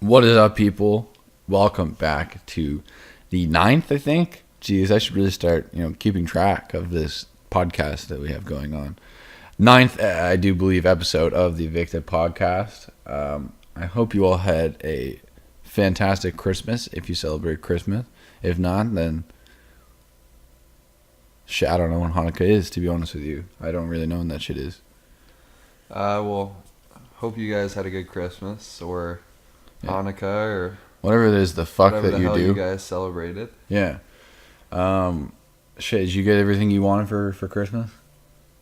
What is up, people? Welcome back to the 9th, I think. Jeez, I should really start, keeping track of this podcast that we have going on. 9th, I do believe, episode of the Evicted podcast. I hope you all had a fantastic Christmas if you celebrate Christmas. If not, then shit, I don't know when Hanukkah is, to be honest with you. I don't really know when that shit is. Well, hope you guys had a good Christmas or Hanukkah or whatever it is, the fuck whatever that the you hell do. you guys celebrated. Yeah. Shit, did you get everything you wanted for Christmas?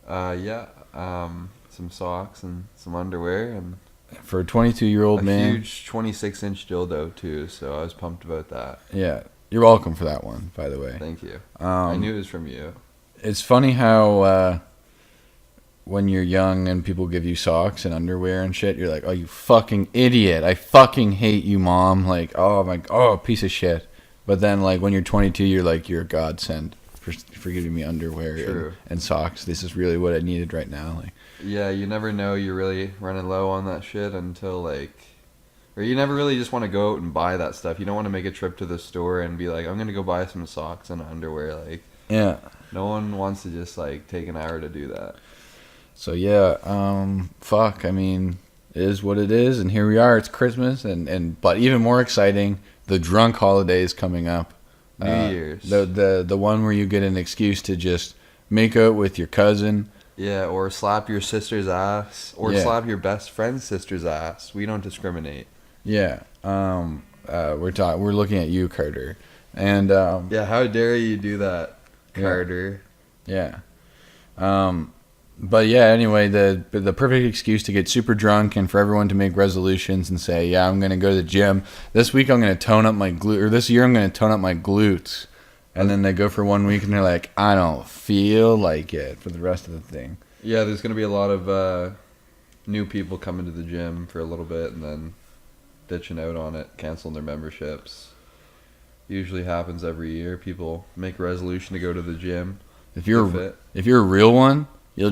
Yeah. Some socks and some underwear and for a 22-year-old man. A huge 26-inch dildo too, so I was pumped about that. Yeah. You're welcome for that one, by the way. Thank you. I knew it was from you. It's funny how when you're young and people give you socks and underwear and shit, you're like, oh, you fucking idiot. I fucking hate you, mom. Like, oh, piece of shit. But then, like, when you're 22, you're like, you're a godsend for giving me underwear and socks. This is really what I needed right now. Like, yeah, you never know you're really running low on that shit until, or you never really just want to go out and buy that stuff. You don't want to make a trip to the store and be like, I'm going to go buy some socks and underwear. Yeah. No one wants to just, take an hour to do that. So, yeah, fuck. I mean, it is what it is, and here we are. It's Christmas, but even more exciting, the drunk holiday is coming up. New Year's. The one where you get an excuse to just make out with your cousin. Yeah, or slap your sister's ass, or slap your best friend's sister's ass. We don't discriminate. Yeah. We're looking at you, Carter. And yeah, how dare you do that, Carter? Yeah. But yeah, anyway, the perfect excuse to get super drunk and for everyone to make resolutions and say, yeah, I'm gonna go to the gym this week. I'm gonna tone up my this year I'm gonna tone up my glutes. And then they go for 1 week and they're like, I don't feel like it for the rest of the thing. Yeah, there's going to be a lot of new people coming to the gym for a little bit and then ditching out on it, canceling their memberships. Usually happens every year. People make a resolution to go to the gym. If you're a real one, you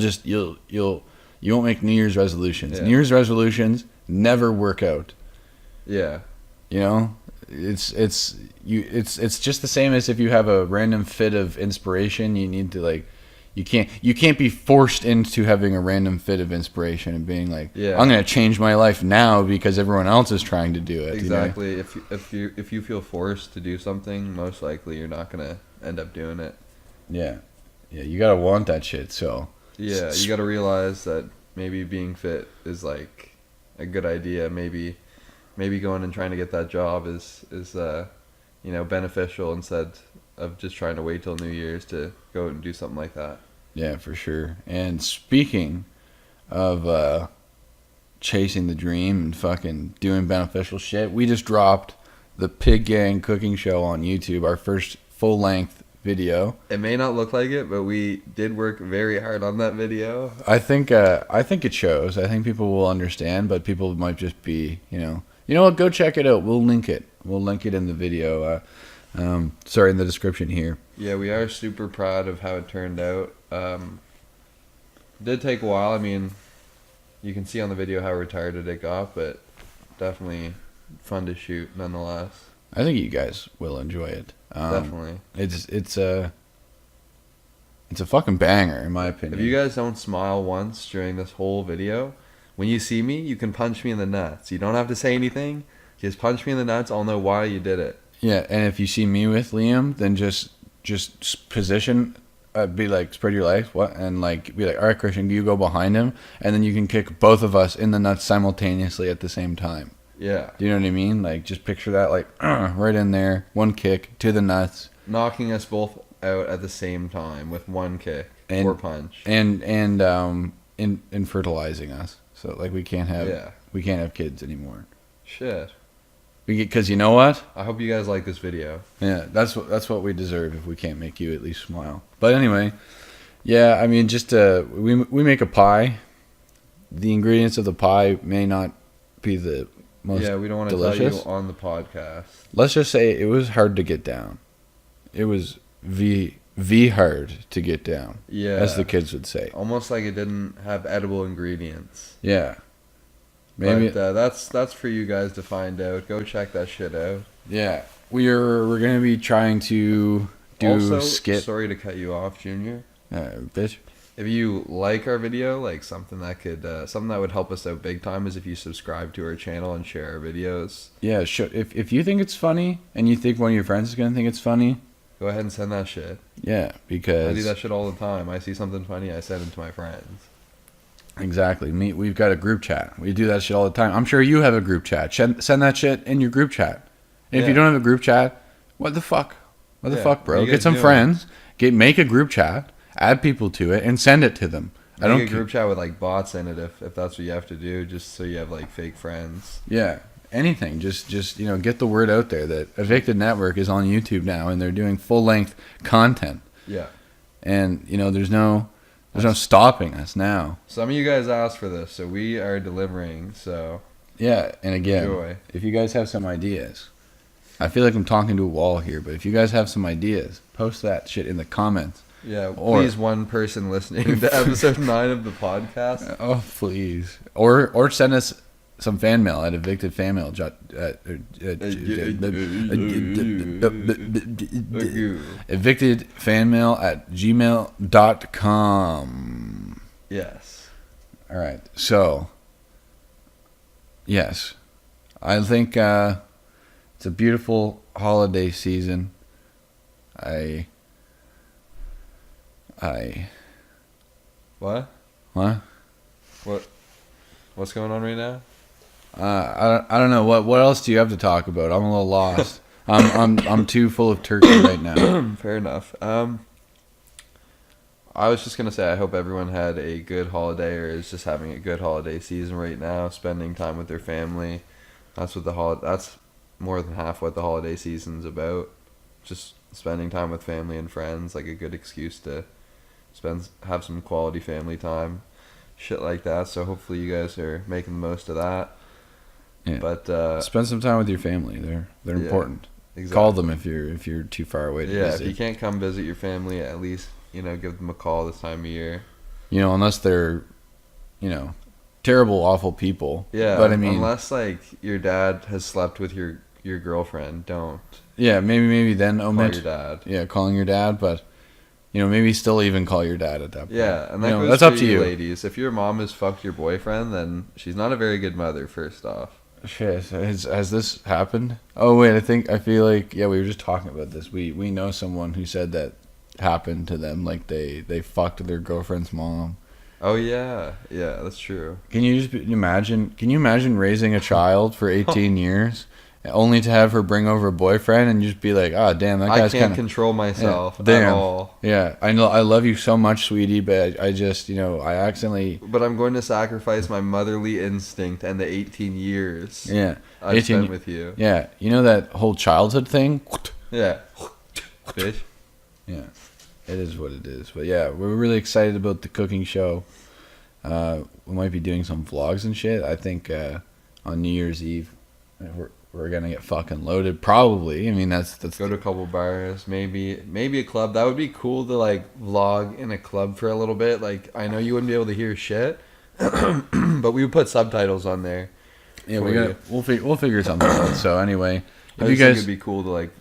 won't make New Year's resolutions. Yeah. New Year's resolutions never work out. Yeah. It's just the same as if you have a random fit of inspiration. You need to you can't be forced into having a random fit of inspiration and being like, I'm gonna change my life now because everyone else is trying to do it. Exactly. If you feel forced to do something, most likely you're not gonna end up doing it. Yeah. You gotta want that shit. So yeah, you gotta realize that maybe being fit is a good idea. Maybe going and trying to get that job is beneficial instead of just trying to wait till New Year's to go and do something like that. Yeah, for sure. And speaking of chasing the dream and fucking doing beneficial shit, we just dropped the Pig Gang cooking show on YouTube, our first full-length video. It may not look like it, but we did work very hard on that video. I think it shows. I think people will understand, but people might just be, You know what? Go check it out. We'll link it. We'll link it in the video. In the description here. Yeah, we are super proud of how it turned out. It did take a while. I mean, you can see on the video how retarded it got, but definitely fun to shoot nonetheless. I think you guys will enjoy it. Definitely. It's a fucking banger, in my opinion. If you guys don't smile once during this whole video, when you see me, you can punch me in the nuts. You don't have to say anything. Just punch me in the nuts. I'll know why you did it. Yeah, and if you see me with Liam, then just position, be like, spread your legs, and be like, all right, Christian, you go behind him, and then you can kick both of us in the nuts simultaneously at the same time. Yeah. Do you know what I mean? Just picture that, right in there, one kick to the nuts. Knocking us both out at the same time with one kick or punch. And fertilizing us. So we can't have kids anymore. Shit. Because you know what? I hope you guys like this video. Yeah, that's what we deserve if we can't make you at least smile. But anyway, yeah, I mean, just we make a pie. The ingredients of the pie may not be the most delicious. Yeah, we don't want to tell you on the podcast. Let's just say it was hard to get down. It was V hard to get down. Yeah, as the kids would say. Almost like it didn't have edible ingredients. Yeah. Maybe that's for you guys to find out. Go check that shit out. yeah. We're gonna be trying to do Also, skit. sorry to cut you off, Junior. Bitch. If you like our video, like something that would help us out big time is if you subscribe to our channel and share our videos. Yeah, if you think it's funny and you think one of your friends is gonna think it's funny, go ahead and send that shit. Yeah, because I do that shit all the time. I see something funny, I send it to my friends. Exactly. We've got a group chat. We do that shit all the time. I'm sure you have a group chat. Send that shit in your group chat. And if you don't have a group chat, what the fuck? What the fuck, bro? Get some friends. Make a group chat. Add people to it and send it to them. Make a group chat with like bots in it if that's what you have to do, just so you have like fake friends. Yeah, anything. Just get the word out there that Evicted Network is on YouTube now and they're doing full length content. Yeah, and there's no stopping us now. Some of you guys asked for this, so we are delivering. So yeah, and again, if you guys have some ideas, I feel like I'm talking to a wall here, but if you guys have some ideas, post that shit in the comments. Yeah, please, one person listening to episode 9 of the podcast. Oh, please. Or send us some fan mail at evictedfanmail. Evictedfanmail@gmail.com. Yes. All right. So, yes. I think it's a beautiful holiday season. What? What? What's going on right now? I don't know. What else do you have to talk about? I'm a little lost. I'm too full of turkey right now. Fair enough. I was just gonna say I hope everyone had a good holiday or is just having a good holiday season right now, spending time with their family. That's more than half what the holiday season's about. Just spending time with family and friends, like a good excuse to have some quality family time, shit like that. So hopefully you guys are making the most of that. Yeah. But spend some time with your family. They're important. Exactly. Call them if you're too far away to visit. If you can't come visit your family, at least give them a call this time of year. Unless they're terrible, awful people. Yeah. But I mean, unless like your dad has slept with your girlfriend, don't. Yeah, maybe then omit call your dad. Yeah, calling your dad, but maybe still even call your dad at that point. Yeah, and that goes that's to up to you, ladies. If your mom has fucked your boyfriend, then she's not a very good mother. First off. Shit, has this happened? Oh wait, I feel like we were just talking about this. We know someone who said that happened to them. Like they fucked their girlfriend's mom. Oh yeah, that's true. Can you imagine? Can you imagine raising a child for 18 years? Only to have her bring over a boyfriend and just be like, damn, that guy's I can't control myself at all. Yeah, I know. I love you so much, sweetie, but I just, I accidentally. But I'm going to sacrifice my motherly instinct and the 18 years. Yeah, I spent with you. Yeah, that whole childhood thing. Yeah, bitch. Yeah, it is what it is. But yeah, we're really excited about the cooking show. We might be doing some vlogs and shit. I think on New Year's Eve, we're gonna get fucking loaded. Probably. I mean, that's go to a couple bars, maybe a club. That would be cool to like vlog in a club for a little bit. Like I know you wouldn't be able to hear shit, but we would put subtitles on there. Yeah, we'll figure something out. So anyway, if you guys, it'd be cool to like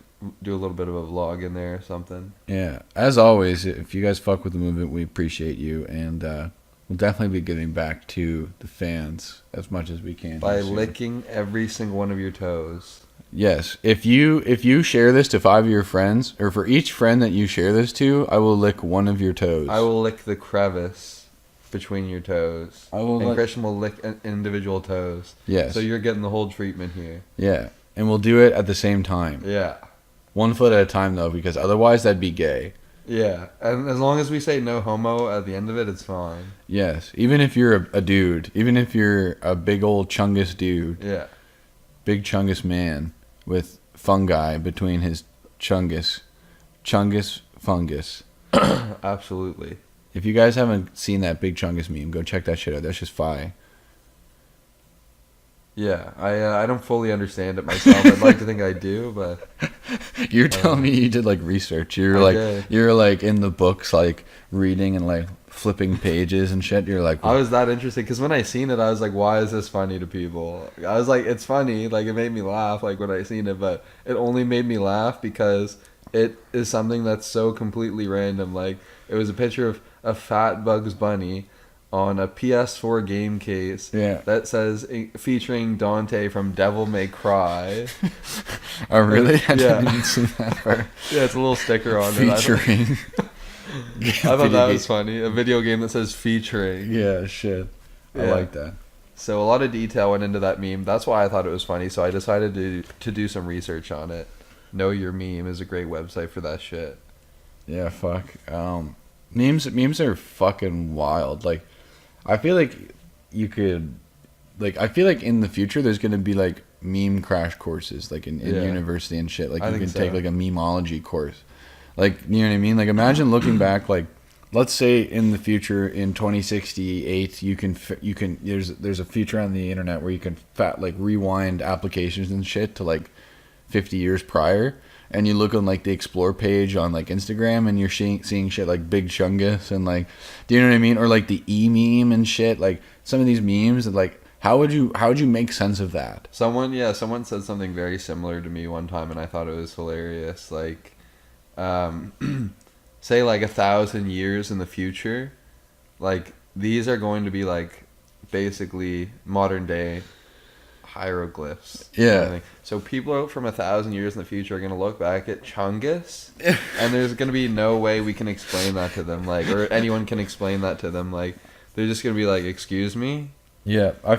do a little bit of a vlog in there or something. Yeah, as always, if you guys fuck with the movement, we appreciate you, and we'll definitely be giving back to the fans as much as we can. By licking every single one of your toes. Yes. If you share this to 5 of your friends, or for each friend that you share this to, I will lick one of your toes. I will lick the crevice between your toes. Christian will lick individual toes. Yes. So you're getting the whole treatment here. Yeah. And we'll do it at the same time. Yeah. 1 foot at a time, though, because otherwise that'd be gay. Yeah, and as long as we say no homo at the end of it, it's fine. Yes, even if you're a dude, even if you're a big old chungus dude. Yeah. Big chungus man with fungi between his chungus fungus. Absolutely. If you guys haven't seen that big chungus meme, go check that shit out. That's just fire. Yeah, I don't fully understand it myself. I'd like to think I do, but you're telling me you did like research. You're like in the books, like reading and like flipping pages and shit. You're like, I was that interested because when I seen it, I was like, why is this funny to people? I was like, it's funny. Like, it made me laugh, like, when I seen it, but it only made me laugh because it is something that's so completely random. Like, it was a picture of a fat Bugs Bunny on a PS4 game case that says, featuring Dante from Devil May Cry. Oh, really? I Yeah. didn't even see that part. Yeah, it's a little sticker on Featuring. it. I thought that was funny. A video game that says featuring. Yeah, shit. I like that. So a lot of detail went into that meme. That's why I thought it was funny. So I decided to do some research on it. Know Your Meme is a great website for that shit. Yeah, fuck. Memes are fucking wild. Like, I feel like you could, like, I feel like in the future there's gonna be like meme crash courses, like in university and shit. Like, you can take like a memeology course. Like, you know what I mean? Like, imagine looking back, like, let's say in the future, in 2068, you can there's a feature on the internet where you can like rewind applications and shit to like 50 years prior, and you look on like the explore page on like Instagram, and you're seeing shit like Big Chungus and like, do you know what I mean? Or like the meme and shit. Like, some of these memes, like, how would you make sense of that? Someone said something very similar to me one time, and I thought it was hilarious. Like, say like 1,000 years in the future, like, these are going to be like basically modern day hieroglyphs. Yeah. So people out from 1,000 years in the future are going to look back at Chungus, and there's going to be no way we can explain that to them, like, or anyone can explain that to them. Like, they're just going to be like, excuse me? Yeah, I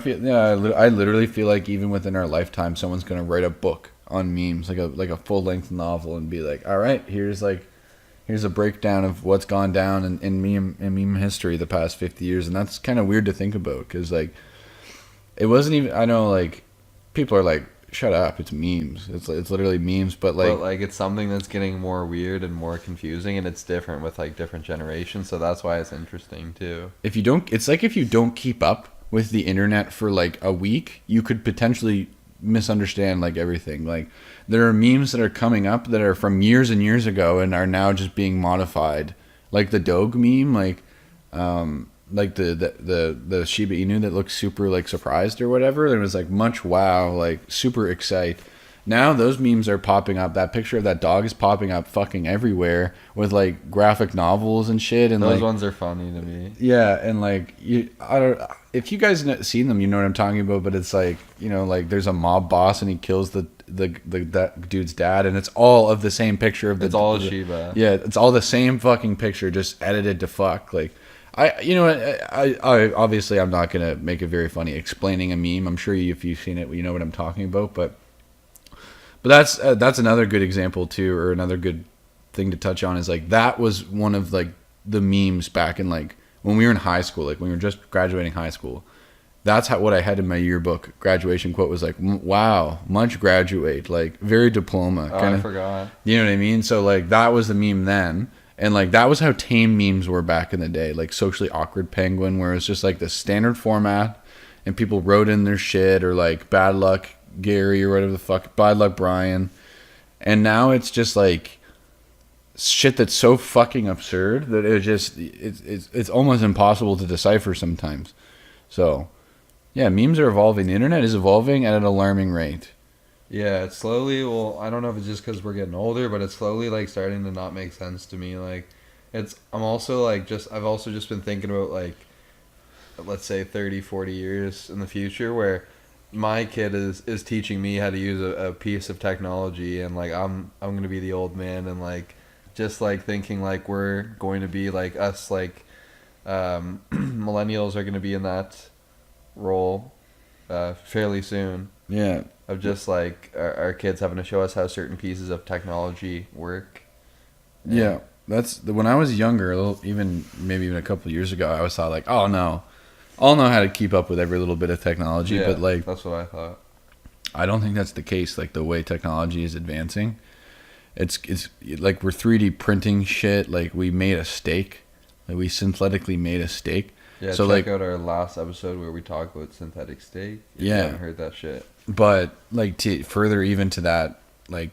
literally feel like even within our lifetime, someone's going to write a book on memes, like a full-length novel, and be like, all right, here's a breakdown of what's gone down in meme history the past 50 years. And that's kind of weird to think about, because like, it wasn't even, I know, like, people are like, shut up, it's memes, it's literally memes, but like it's something that's getting more weird and more confusing, and it's different with like different generations, so that's why it's interesting too. If you don't keep up with the internet for like a week, you could potentially misunderstand like everything. Like, there are memes that are coming up that are from years and years ago and are now just being modified, like the dog meme, like the Shiba Inu that looks super like surprised or whatever, and it was like much wow, like super excite. Now those memes are popping up. That picture of that dog is popping up fucking everywhere with like graphic novels and shit. And those like, ones are funny to me. Yeah, and like, I don't. If you guys seen them, you know what I'm talking about. But it's like, you know, like, there's a mob boss and he kills that dude's dad, and it's all of the same picture of the. It's all Shiba. Yeah, it's all the same fucking picture, just edited to fuck. Like, I obviously I'm not gonna make it very funny explaining a meme. I'm sure if you've seen it, you know what I'm talking about. But that's another good example too, or another good thing to touch on, is like, that was one of like the memes back in like when we were in high school, like when we were just graduating high school. That's what I had in my yearbook graduation quote was like, wow, much graduate, like very diploma. I forgot. You know what I mean? So like, that was the meme then. And like, that was how tame memes were back in the day, like Socially Awkward Penguin, where it's just like the standard format and people wrote in their shit, or like Bad Luck Gary or whatever the fuck, Bad Luck Brian. And now it's just like shit that's so fucking absurd that it's almost impossible to decipher sometimes. So yeah, memes are evolving. The internet is evolving at an alarming rate. Yeah, it's slowly, well, I don't know if it's just because we're getting older, but it's slowly like starting to not make sense to me. Like, I've also just been thinking about like, let's say 30, 40 years in the future, where my kid is teaching me how to use a piece of technology, and like, I'm going to be the old man, and like, just like thinking like we're going to be like us, like, millennials are going to be in that role fairly soon. Yeah. Of just like our kids having to show us how certain pieces of technology work. Yeah, that's when I was younger, maybe even a couple of years ago, I always thought like, oh no, I'll know how to keep up with every little bit of technology. Yeah, but like, that's what I thought. I don't think that's the case. Like, the way technology is advancing, it's like we're 3D printing shit. Like, we made a steak, like we synthetically made a steak. Yeah, so check like, out our last episode where we talk about synthetic steak. If yeah, you haven't heard that shit. But like, to further even to that, like,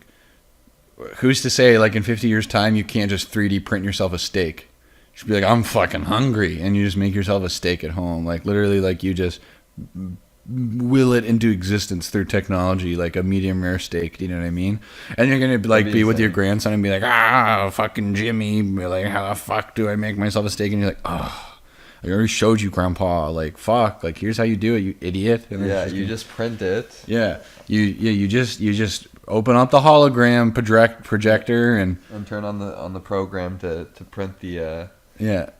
who's to say like in 50 years time you can't just 3D print yourself a steak? Just be like, I'm fucking hungry, and you just make yourself a steak at home. Like literally, like you just will it into existence through technology, like a medium rare steak. Do you know what I mean? And you're gonna like be with your grandson and be like, fucking Jimmy, be like, how the fuck do I make myself a steak? And you're like, oh, I already showed you, Grandpa. Like, fuck, like here's how you do it, you idiot. And yeah, you just print it. Yeah, you just open up the hologram projector and turn on the program to print the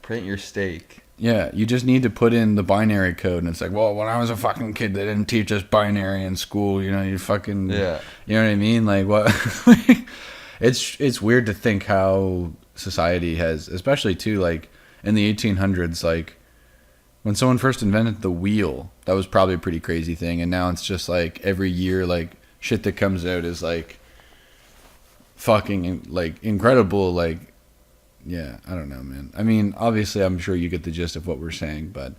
print your steak. Yeah, you just need to put in the binary code, and it's like, well, when I was a fucking kid, they didn't teach us binary in school. You know, you fucking, you know what I mean? Like, what? It's weird to think how society has, especially too, like in the 1800s, like when someone first invented the wheel, that was probably a pretty crazy thing, and now it's just like every year, like shit that comes out is like fucking like incredible, like. Yeah, I don't know, man. I mean, obviously, I'm sure you get the gist of what we're saying, but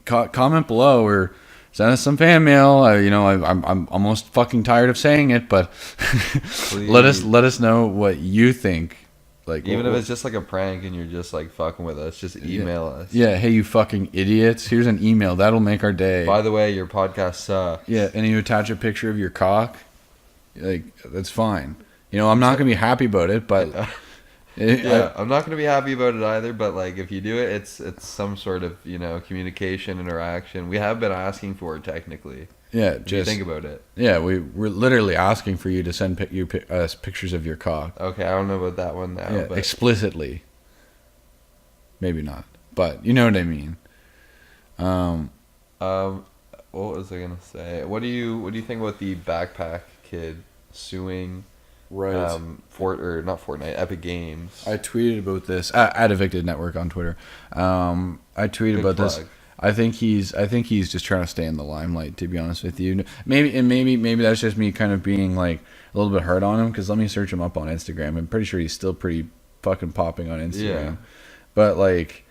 comment below or send us some fan mail. I'm almost fucking tired of saying it, but let us know what you think. Like, even if it's just like a prank and you're just like fucking with us, just email us. Yeah, hey, you fucking idiots. Here's an email that'll make our day. By the way, your podcast sucks. Yeah, and you attach a picture of your cock. Like, that's fine. You know, I'm not gonna be happy about it, but. Yeah, I'm not going to be happy about it either, but like if you do it, it's some sort of, communication, interaction. We have been asking for it technically. Yeah, if you think about it. Yeah, we're literally asking for you to send us pictures of your cock. Okay, I don't know about that one now. Yeah, but explicitly. Maybe not, but you know what I mean. What was I gonna say? What do you think about the backpack kid suing? Right. Not Fortnite, Epic Games. I tweeted about this at Evicted Network on Twitter. I tweeted about this. I think he's just trying to stay in the limelight, to be honest with you. Maybe that's just me kind of being like a little bit hard on him, because let me search him up on Instagram. I'm pretty sure he's still pretty fucking popping on Instagram. Yeah. But like,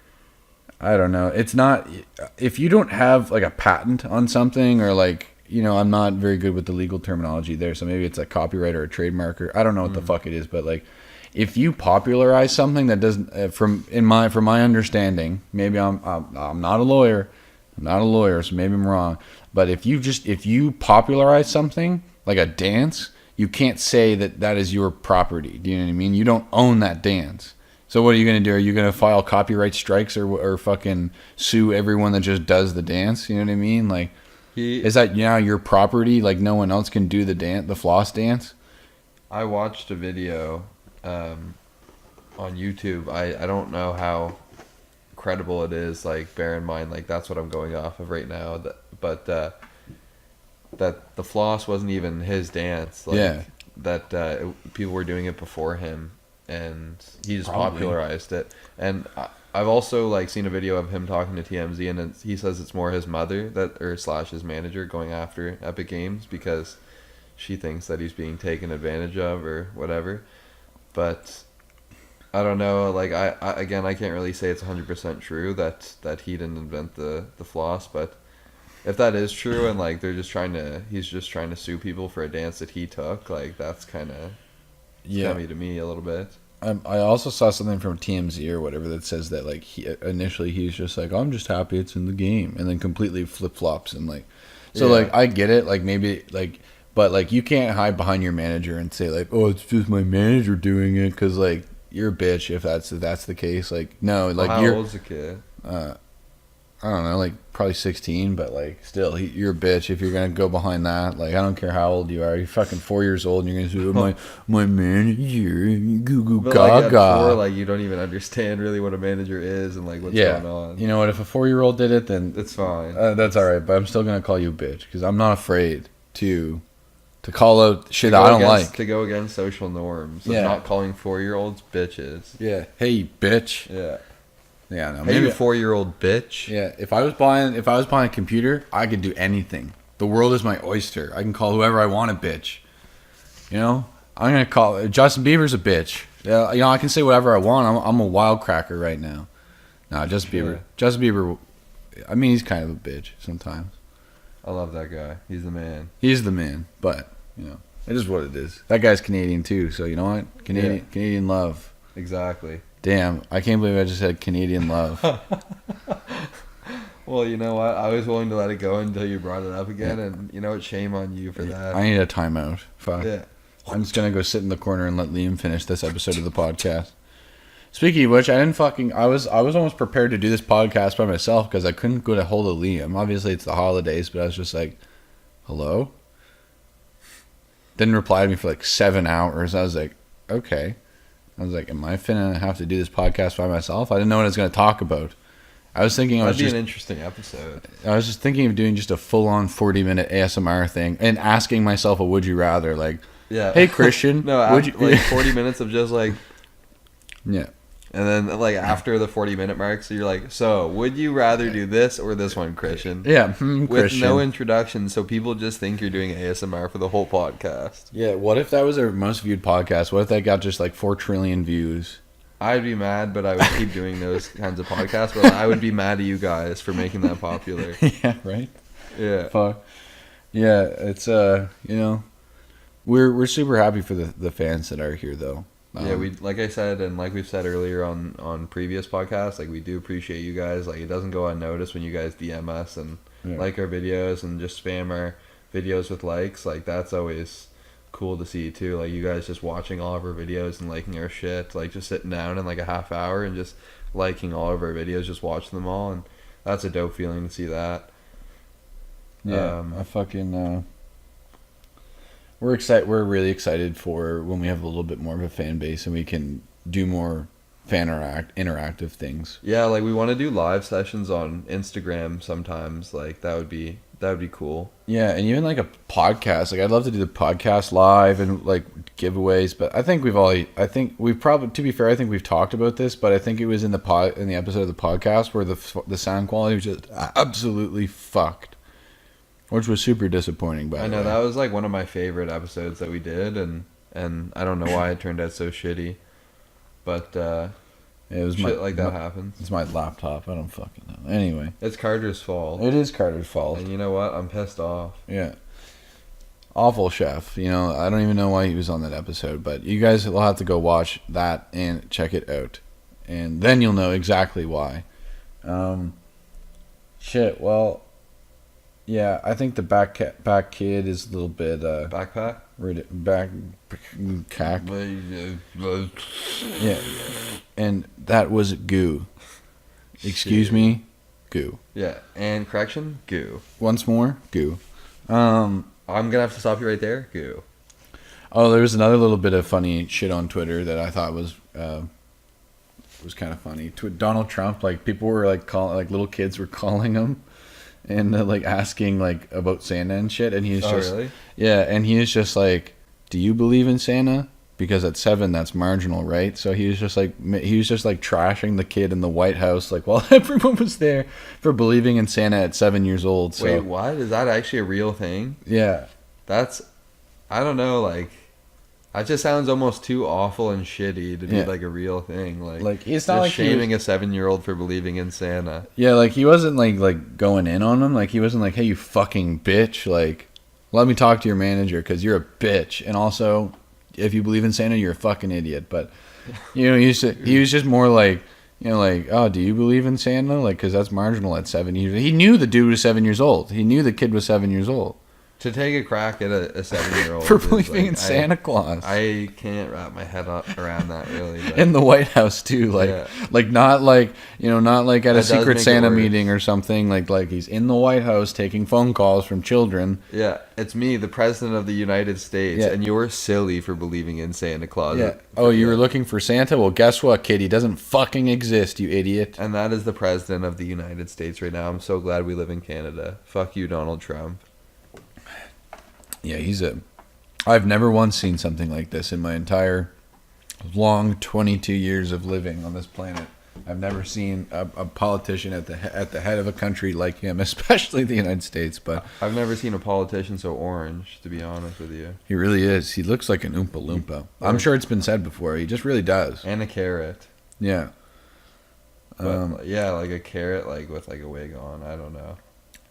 I don't know. It's not, if you don't have like a patent on something, or like, I'm not very good with the legal terminology there, so maybe it's a copyright or a trademark, or I don't know what the fuck it is, but like, if you popularize something that doesn't, from my understanding, maybe I'm not a lawyer, so maybe I'm wrong, but if you popularize something like a dance, you can't say that is your property. Do you know what I mean? You don't own that dance. So what are you gonna do? Are you gonna file copyright strikes or fucking sue everyone that just does the dance? You know what I mean? Like. Is that now your property? Like no one else can do the floss dance? I watched a video on YouTube. I don't know how credible it is. Like, bear in mind, like that's what I'm going off of right now. But that the floss wasn't even his dance. Like, yeah. That people were doing it before him, and he just popularized it. And I've also like seen a video of him talking to TMZ, and he says it's more his mother / his manager going after Epic Games because she thinks that he's being taken advantage of or whatever. But I don't know. Like I can't really say it's 100% true that he didn't invent the floss. But if that is true, and like he's just trying to sue people for a dance that he took, like that's kind of scummy to me a little bit. I also saw something from TMZ or whatever that says that like initially he's just like, I'm just happy it's in the game, and then completely flip flops and like, so like I get it, like maybe like, but like you can't hide behind your manager and say like, oh, it's just my manager doing it, because like you're a bitch if that's the case. Like no, like how old's the kid? I don't know, like probably 16, but like still, you're a bitch if you're gonna go behind that. Like I don't care how old you are, you're fucking 4 years old and you're gonna say, my manager, goo goo gaga. Like, 4, like you don't even understand really what a manager is and like what's going on. You know what? If a 4-year-old did it, then it's fine. That's all right. But I'm still gonna call you a bitch because I'm not afraid to call out shit I don't like. To go against social norms. Of not calling 4-year-olds bitches. Yeah. Hey, bitch. Yeah. Yeah, no. Hey, you 4-year-old bitch. Yeah, if I was buying a computer, I could do anything. The world is my oyster. I can call whoever I want a bitch. You know, I'm gonna call Justin Bieber's a bitch. Yeah, you know, I can say whatever I want. I'm a wild cracker right now. No, Justin Bieber. Justin Bieber. I mean, he's kind of a bitch sometimes. I love that guy. He's the man. He's the man. But you know, it is what it is. That guy's Canadian too. So you know what? Canadian love. Exactly. Damn, I can't believe I just said Canadian love. Well, you know what? I was willing to let it go until you brought it up again, and you know what? Shame on you for that. I need a timeout. Fuck. Yeah. I'm just gonna go sit in the corner and let Liam finish this episode of the podcast. Speaking of which, I was almost prepared to do this podcast by myself because I couldn't get a hold of Liam. Obviously, it's the holidays, but I was just like, hello? Didn't reply to me for like 7 hours. I was like, okay. I was like, am I finna have to do this podcast by myself? I didn't know what I was going to talk about. I was thinking That'd be an interesting episode. I was just thinking of doing just a full-on 40-minute ASMR thing and asking myself a would you rather, like, yeah. Hey Christian, no, would you like 40 minutes of just like, yeah. and then like after the 40-minute mark, so you're like, so would you rather do this or this one, Christian? Yeah, with Christian. no introduction, so people just think you're doing ASMR for the whole podcast. Yeah, what if that was our most viewed podcast? What if that got just like 4 trillion views? I'd be mad, but I would keep doing those kinds of podcasts. But I would be mad at you guys for making that popular. Yeah, right. Yeah. Fuck. Yeah, it's we're super happy for the fans that are here though. Yeah, we like I said, and like we've said earlier on previous podcasts, like we do appreciate you guys. Like it doesn't go unnoticed when you guys DM us and like our videos and just spam our videos with likes. Like that's always cool to see too. Like you guys just watching all of our videos and liking our shit. Like just sitting down in like a half hour and just liking all of our videos, just watching them all, and that's a dope feeling to see that. Yeah, I fucking. We're excited. We're really excited for when we have a little bit more of a fan base and we can do more interactive things. Yeah, like we want to do live sessions on Instagram sometimes. Like that would be cool. Yeah, and even like a podcast. Like I'd love to do the podcast live and like giveaways. But I think we've probably, to be fair, I think we've talked about this. But I think it was in the episode of the podcast where the sound quality was just absolutely fucked. Which was super disappointing, by the way. I know, that was like one of my favorite episodes that we did, and I don't know why it turned out so shitty. But it was shit like that happens. It's my laptop. I don't fucking know. Anyway. It's Carter's fault. It is Carter's fault. And you know what? I'm pissed off. Yeah. Awful chef. You know, I don't even know why he was on that episode, but you guys will have to go watch that and check it out. And then you'll know exactly why. Shit, well... Yeah, I think the back kid is a little bit Backpack? Back cack. Yeah. And that was goo. Excuse me, goo. Yeah, and correction, goo. Once more, goo. I'm gonna have to stop you right there, goo. Oh, there was another little bit of funny shit on Twitter that I thought was kind of funny. Donald Trump, like people were like little kids were calling him. And like asking like about Santa and shit, and he was really? Yeah, and he was just like, "Do you believe in Santa?" Because at 7, that's marginal, right? So he was just like trashing the kid in the White House, like while everyone was there for believing in Santa at 7 years old. So. Wait, what? Is that actually a real thing? Yeah, that's, I don't know, like. That just sounds almost too awful and shitty to be like a real thing. Like it's not like shaming a 7-year-old for believing in Santa. Yeah, like he wasn't like going in on him. Like he wasn't like, "Hey, you fucking bitch! Like, let me talk to your manager because you're a bitch." And also, if you believe in Santa, you're a fucking idiot. But you know, he was just more like, you know, like, "Oh, do you believe in Santa?" Like, because that's marginal at 7 years. He knew the dude was 7 years old. He knew the kid was 7 years old. To take a crack at a 7-year-old for believing in Santa Claus. I can't wrap my head around that really. But in the White House too, like not like, you know, not like at a secret Santa meeting or something. Like he's in the White House taking phone calls from children. Yeah, it's me, the president of the United States, and you're silly for believing in Santa Claus. Yeah. Oh, you were looking for Santa? Well, guess what, kid? He doesn't fucking exist, you idiot. And that is the president of the United States right now. I'm so glad we live in Canada. Fuck you, Donald Trump. Yeah, I've never once seen something like this in my entire long 22 years of living on this planet. I've never seen a politician at the head of a country like him, especially the United States. But I've never seen a politician so orange, to be honest with you. He really is. He looks like an Oompa Loompa. I'm sure it's been said before. He just really does. And a carrot. Yeah. But, yeah, like a carrot, like with like a wig on. I don't know.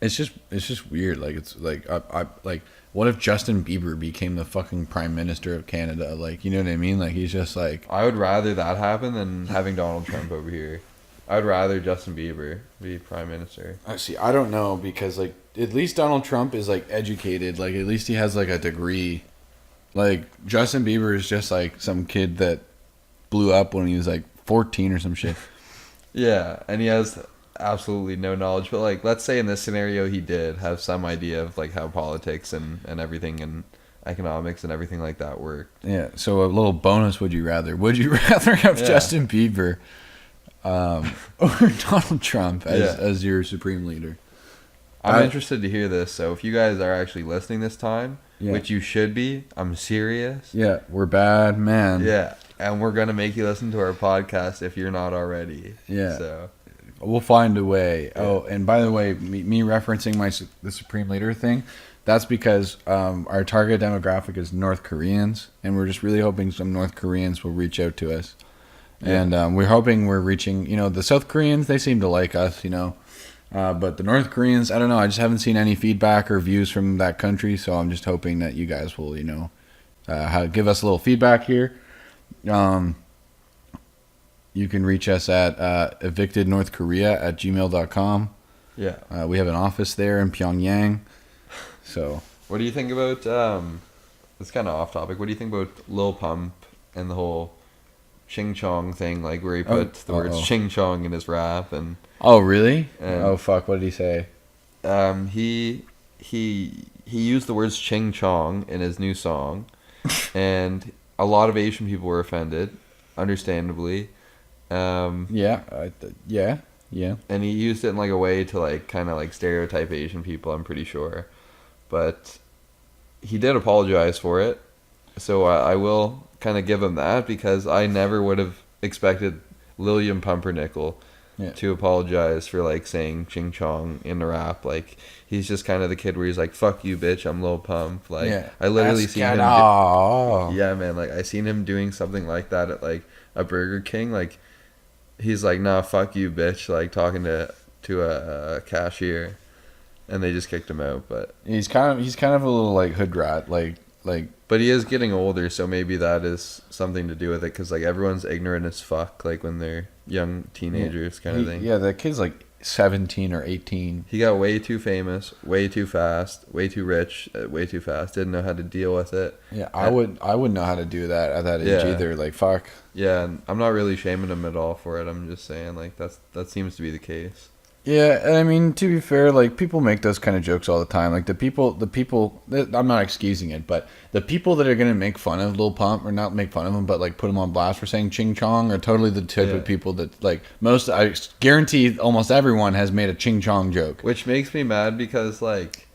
It's just weird. Like it's like I like what if Justin Bieber became the fucking prime minister of Canada? Like you know what I mean? Like he's just like I would rather that happen than having Donald Trump over here. I'd rather Justin Bieber be prime minister. I see. I don't know because like at least Donald Trump is like educated. Like at least he has like a degree. Like Justin Bieber is just like some kid that blew up when he was like 14 or some shit. Yeah, and he has absolutely no knowledge. But like, let's say in this scenario, he did have some idea of like how politics and everything and economics and everything like that work. Yeah. So a little bonus: would you rather? Would you rather have Justin Bieber or Donald Trump as your supreme leader? I'm interested to hear this. So if you guys are actually listening this time, which you should be, I'm serious. Yeah, we're bad, man. Yeah, and we're gonna make you listen to our podcast if you're not already. Yeah. So we'll find a way. Yeah. Oh, and by the way, me referencing the supreme leader thing, that's because our target demographic is North Koreans, and we're just really hoping some North Koreans will reach out to us. Yeah. And we're hoping we're reaching, the South Koreans, they seem to like us, but the North Koreans, I don't know. I just haven't seen any feedback or views from that country, so I'm just hoping that you guys will, give us a little feedback here. You can reach us at evictednorthkorea@gmail.com. yeah. We have an office there in Pyongyang. So, what do you think about? It's kind of off topic. What do you think about Lil Pump and the whole ching chong thing? Like where he put the words ching chong in his rap and. Oh really? And, oh fuck! What did he say? He used the words ching chong in his new song, and a lot of Asian people were offended, understandably. Yeah. And he used it in like a way to like kind of like stereotype Asian people. I'm pretty sure, but he did apologize for it, so I will kind of give him that because I never would have expected Lillian Pumpernickel. Yeah. To apologize for like saying ching chong in the rap. Like he's just kind of the kid where he's like, fuck you bitch, I'm Lil Pump. Like I literally seen him yeah man, like I seen him doing something like that at like a Burger King. Like he's like, nah, fuck you bitch, like talking to a cashier, and they just kicked him out. But he's kind of a little like hood rat, like but he is getting older, so maybe that is something to do with it, because like everyone's ignorant as fuck like when they're young teenagers kind of thing. Yeah, that kid's like 17 or 18. He got way too famous, way too fast, way too rich, way too fast. Didn't know how to deal with it. Yeah, I wouldn't know how to do that at that age either. Like fuck. Yeah, and I'm not really shaming him at all for it. I'm just saying like that seems to be the case. Yeah, and I mean, to be fair, like, people make those kind of jokes all the time. Like, the people, I'm not excusing it, but the people that are going to make fun of Lil Pump, or not make fun of him, but, like, put him on blast for saying ching chong, are totally the type of people that, like, I guarantee almost everyone has made a ching chong joke. Which makes me mad because, like,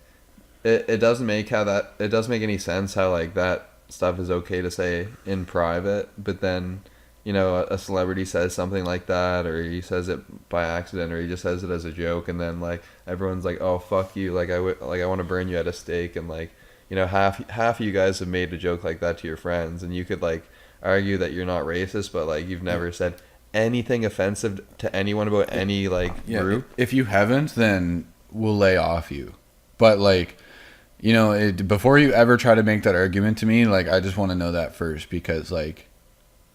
it doesn't make any sense how, like, that stuff is okay to say in private, but then... a celebrity says something like that, or he says it by accident, or he just says it as a joke, and then like everyone's like, "Oh fuck you!" Like I want to burn you at a stake, and like half of you guys have made a joke like that to your friends, and you could like argue that you're not racist, but like you've never said anything offensive to anyone about any like group. If you haven't, then we'll lay off you. But like, before you ever try to make that argument to me, like I just want to know that first, because like.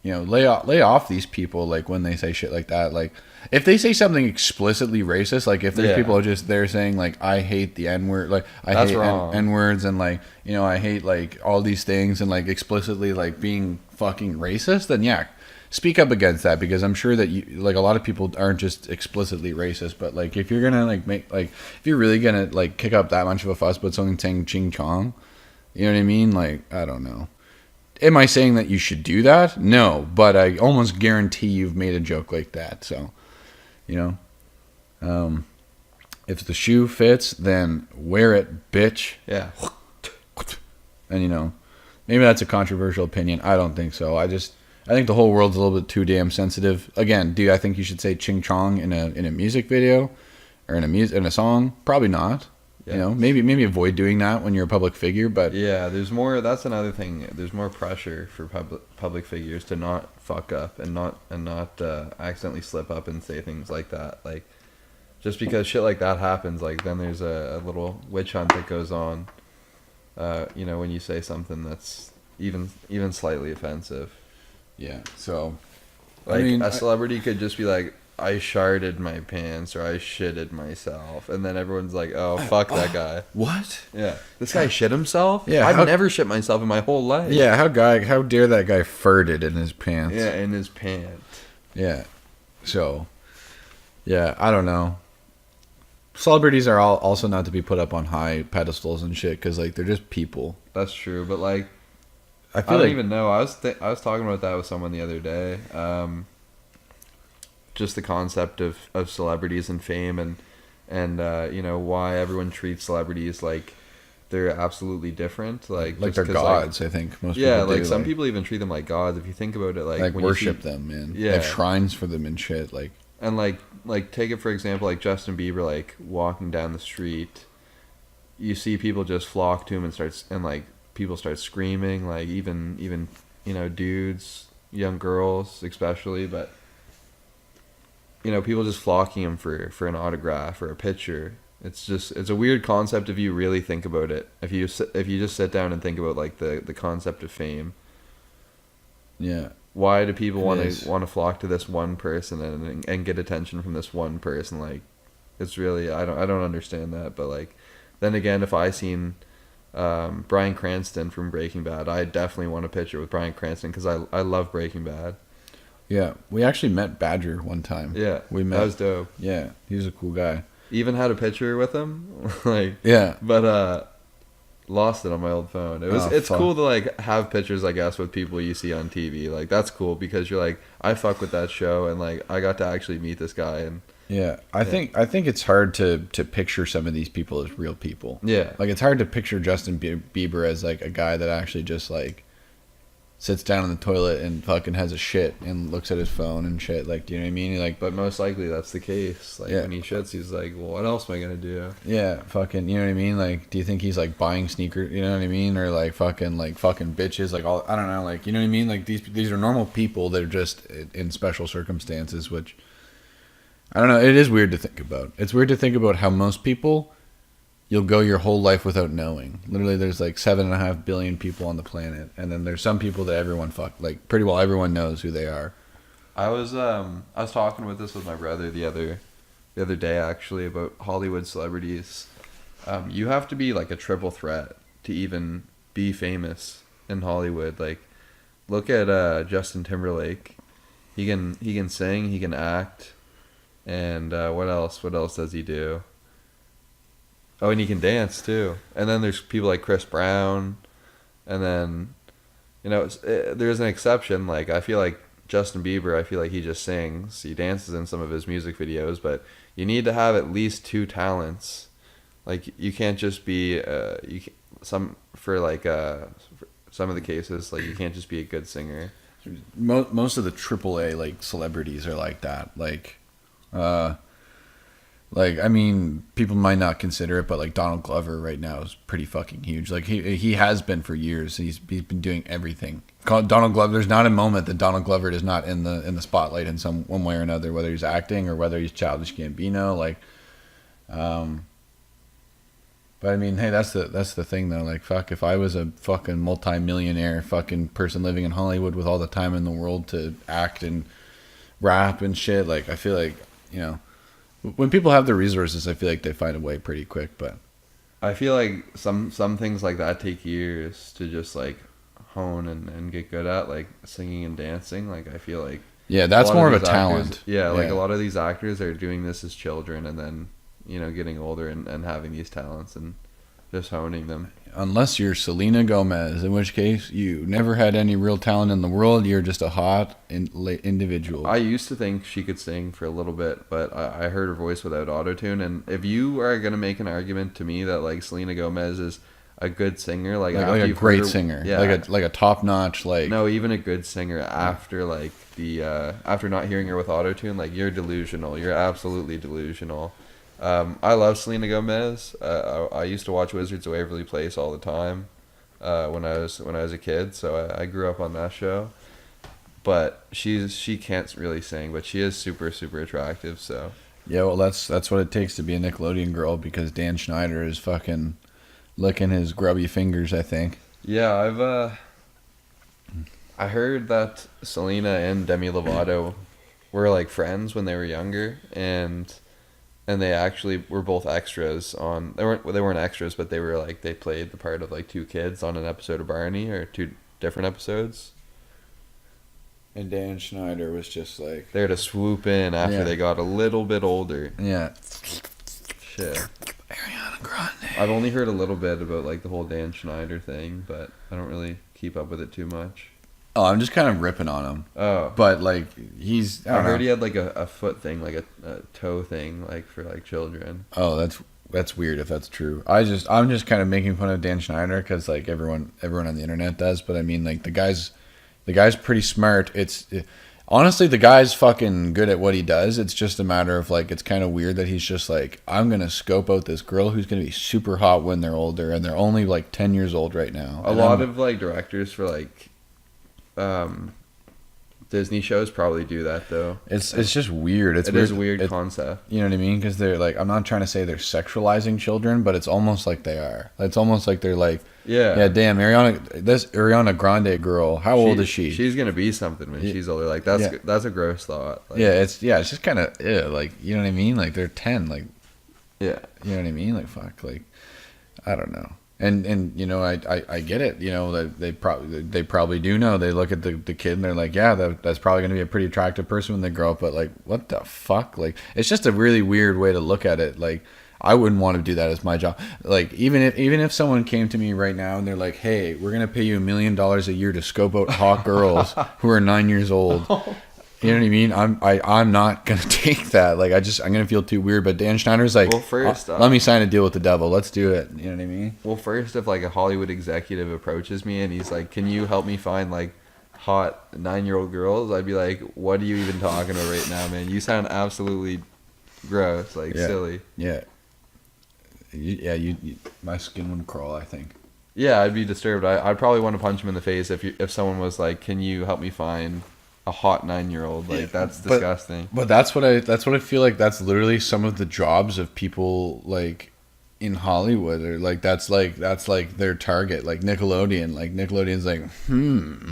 Lay off these people, like, when they say shit like that. Like, if they say something explicitly racist, like, if there's people just there saying, like, I hate the N-word, like, I hate N-words, and, like, I hate, like, all these things, and, like, explicitly, like, being fucking racist, then, yeah, speak up against that, because I'm sure that, a lot of people aren't just explicitly racist, but, like, if you're gonna, like, if you're really gonna, like, kick up that much of a fuss about someone saying ching chong, you know what I mean? Like, I don't know. Am I saying that you should do that? No, but I almost guarantee you've made a joke like that. So, if the shoe fits, then wear it, bitch. Yeah. And, maybe that's a controversial opinion. I don't think so. I think the whole world's a little bit too damn sensitive. Again, do I think you should say ching chong in a music video or in a song? Probably not. Yeah. Maybe avoid doing that when you're a public figure, but yeah, there's more. That's another thing. There's more pressure for public figures to not fuck up and not accidentally slip up and say things like that. Like, just because shit like that happens, like then there's a little witch hunt that goes on. When you say something that's even slightly offensive. Yeah. So, Like I mean, a celebrity could just be like, I sharted my pants or I shitted myself, and then everyone's like, oh fuck that guy. What? Yeah, this guy shit himself. Yeah, I've never shit myself in my whole life. Yeah, how dare that guy farted in his pants? Yeah, in his pants. Yeah. So, yeah, I don't know. Celebrities are also not to be put up on high pedestals and shit because like they're just people. That's true, but like I I feel don't like even know. I was talking about that with someone the other day. Just the concept of celebrities and fame and why everyone treats celebrities like they're absolutely different. Like they're just 'cause, gods. I think most yeah, people do. like some people even treat them like gods. If you think about it, like when worship you see, them, man. Yeah. They have shrines for them and shit. Like and like take it for example, like Justin Bieber, like walking down the street, you see people just flock to him and like people start screaming, like even dudes, young girls especially, but people just flocking him for an autograph or a picture. It's a weird concept if you really think about it. If you just sit down and think about like the concept of fame. yeah, Why do people want to flock to this one person and get attention from this one person? Like, it's really I don't understand that. But like, then again, if I seen Bryan Cranston from Breaking Bad, I definitely want a picture with Bryan Cranston because I love Breaking Bad. yeah. We actually met Badger one time. Yeah, we met. That was dope. Yeah, he was a cool guy. Even had a picture with him, like Yeah, but lost it on my old phone. It's fuck. cool to like have pictures, I guess, with people you see on TV. Like that's cool because you're like, I fuck with that show and like I got to actually meet this guy and yeah. I think it's hard to picture some of these people as real people. yeah. Like it's hard to picture Justin Bieber as like a guy that actually just like sits down in the toilet and fucking has a shit and looks at his phone and shit. Like, do you know what I mean? Like, But most likely that's the case. Like Yeah. when he shits, he's like, well, what else am I gonna do? yeah, fucking, you know what I mean? Like, do you think he's like buying sneakers? You know what I mean? Or like fucking bitches? Like all, I don't know. Like, you know what I mean? Like these are normal people that are just in special circumstances, which I don't know. It is weird to think about. It's weird to think about how most people you'll go your whole life without knowing. Literally, there's like 7.5 billion people on the planet, and then there's some people that everyone like pretty well everyone knows who they are. I was talking with my brother the other day actually about Hollywood celebrities. You have to be like a triple threat to even be famous in Hollywood. Like, look at Justin Timberlake. He can sing, he can act, and what else? What else does he do? Oh, and he can dance too. And then there's people like Chris Brown, and then there's an exception. Like I feel like Justin Bieber, I feel like he just sings. He dances in some of his music videos, but you need to have at least two talents. Like you can't just be some of the cases like you can't just be a good singer. Most of the AAA like celebrities are like that. Like, I mean, people might not consider it, but like Donald Glover right now is pretty fucking huge. Like he has been for years. He's been doing everything. Donald Glover. There's not a moment that Donald Glover is not in the spotlight in some one way or another, whether he's acting or whether he's Childish Gambino. Like, but I mean, hey, that's the thing though. Like, fuck, if I was a fucking multi-millionaire fucking person living in Hollywood with all the time in the world to act and rap and shit, like I feel like when people have the resources, I feel like they find a way pretty quick. But I feel like some things like that take years to just like hone and get good at, like singing and dancing. Like I feel like that's more of a actors, talent. Like a lot of these actors are doing this as children and then getting older and having these talents and just honing them. Unless you're Selena Gomez, in which case you never had any real talent in the world. You're just a hot individual. I used to think she could sing for a little bit, but I heard her voice without autotune. And if you are going to make an argument to me that like Selena Gomez is a good singer, like a great singer, like a top notch, like no, even a good singer after like after not hearing her with autotune, like you're delusional. You're absolutely delusional. I love Selena Gomez. I used to watch Wizards of Waverly Place all the time when I was a kid, so I grew up on that show. But she can't really sing, but she is super super attractive. So Yeah, well, that's what it takes to be a Nickelodeon girl because Dan Schneider is fucking licking his grubby fingers, I think. Yeah, I heard that Selena and Demi Lovato were like friends when they were younger, and they actually were both extras on. They weren't extras, but they were like they played the part of like two kids on an episode of Barney or two different episodes. And Dan Schneider was just like... They had to swoop in after Yeah. they got a little bit older. Yeah. Shit. Ariana Grande. I've only heard a little bit about like the whole Dan Schneider thing, but I don't really keep up with it too much. Oh, I'm just kind of ripping on him. Oh. But, like, he's... I heard he had like a foot thing, like a toe thing, like for like children. Oh, that's weird if that's true. I'm just kind of making fun of Dan Schneider because like everyone on the internet does. But I mean, like the guy's pretty smart. Honestly, the guy's fucking good at what he does. It's just a matter of like it's kind of weird that he's just like, I'm gonna scope out this girl who's gonna be super hot when they're older, and they're only like 10 years old right now. A lot of like directors for like Disney shows probably do that though. It's just weird. It is a weird concept. You know what I mean? Because they're like, I'm not trying to say they're sexualizing children, but it's almost like they are. It's almost like they're like, yeah, damn, Ariana Grande girl, how old is she? She's gonna be something when she's older. Like that's a gross thought. Like, it's just kind of like, you know what I mean? Like they're 10, like, yeah, you know what I mean? Like fuck, like I don't know. And you know, I get it. You know, that they probably do know. They look at the kid and they're like, yeah, that's probably going to be a pretty attractive person when they grow up. But like, what the fuck? Like, it's just a really weird way to look at it. Like, I wouldn't want to do that as my job. Like, even if someone came to me right now and they're like, hey, we're going to pay you $1 million a year to scope out hot girls who are 9 years old. You know what I mean? I'm not gonna take that. Like I'm gonna feel too weird. But Dan Schneider's like, well, first, let me sign a deal with the devil. Let's do it. You know what I mean? Well, first, if like a Hollywood executive approaches me and he's like, "Can you help me find like hot 9-year-old girls?" I'd be like, "What are you even talking about right now, man? You sound absolutely gross, like silly." Yeah. My skin would crawl, I think. Yeah, I'd be disturbed. I'd probably want to punch him in the face if someone was like, "Can you help me find a hot 9-year-old?" Like that's disgusting. But that's what I feel like. That's literally some of the jobs of people like in Hollywood, or like that's like their target. Like Nickelodeon. Like Nickelodeon's like,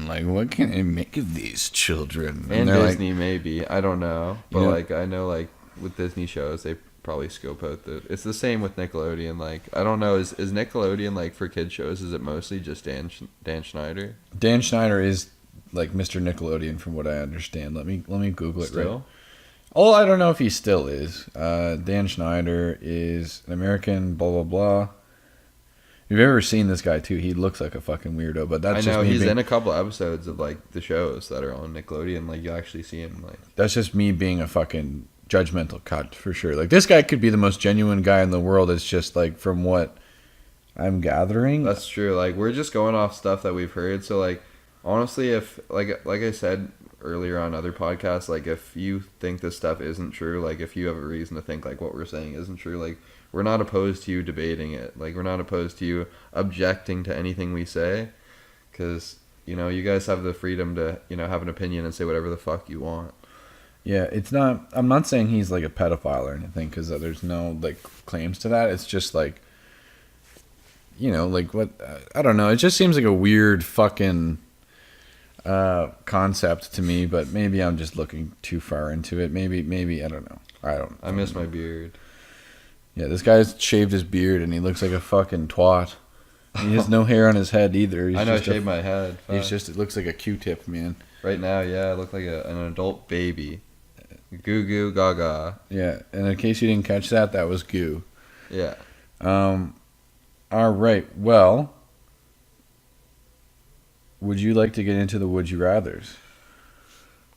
like what can I make of these children? And Disney like, maybe, I don't know, but like I know like with Disney shows they probably scope out it's the same with Nickelodeon. Like I don't know, is Nickelodeon like for kid shows? Is it mostly just Dan Schneider? Dan Schneider is like Mr. Nickelodeon, from what I understand. Let me Google it. Still? Right. Oh, I don't know if he still is. Dan Schneider is an American. Blah blah blah. If you've ever seen this guy too, he looks like a fucking weirdo. But that's I know he's in a couple episodes of like the shows that are on Nickelodeon. Like you actually see him. Like that's just me being a fucking judgmental cunt for sure. Like this guy could be the most genuine guy in the world. It's just like from what I'm gathering. That's true. Like we're just going off stuff that we've heard. So like. Honestly, if like I said earlier on other podcasts, like if you think this stuff isn't true, like if you have a reason to think like what we're saying isn't true, like we're not opposed to you debating it. Like we're not opposed to you objecting to anything we say, because you know you guys have the freedom to have an opinion and say whatever the fuck you want. Yeah, it's not. I'm not saying he's like a pedophile or anything, because there's no like claims to that. It's just like, like what I don't know. It just seems like a weird fucking concept to me, but maybe I'm just looking too far into it. Maybe I don't know. I miss my beard. Yeah, this guy's shaved his beard and he looks like a fucking twat. He has no hair on his head either. I know, I shaved my head. It looks like a Q-tip, man. Right now, yeah, I look like an adult baby. Goo goo gaga. Yeah, and in case you didn't catch that was goo. Yeah. All right. Well, would you like to get into the would you rathers?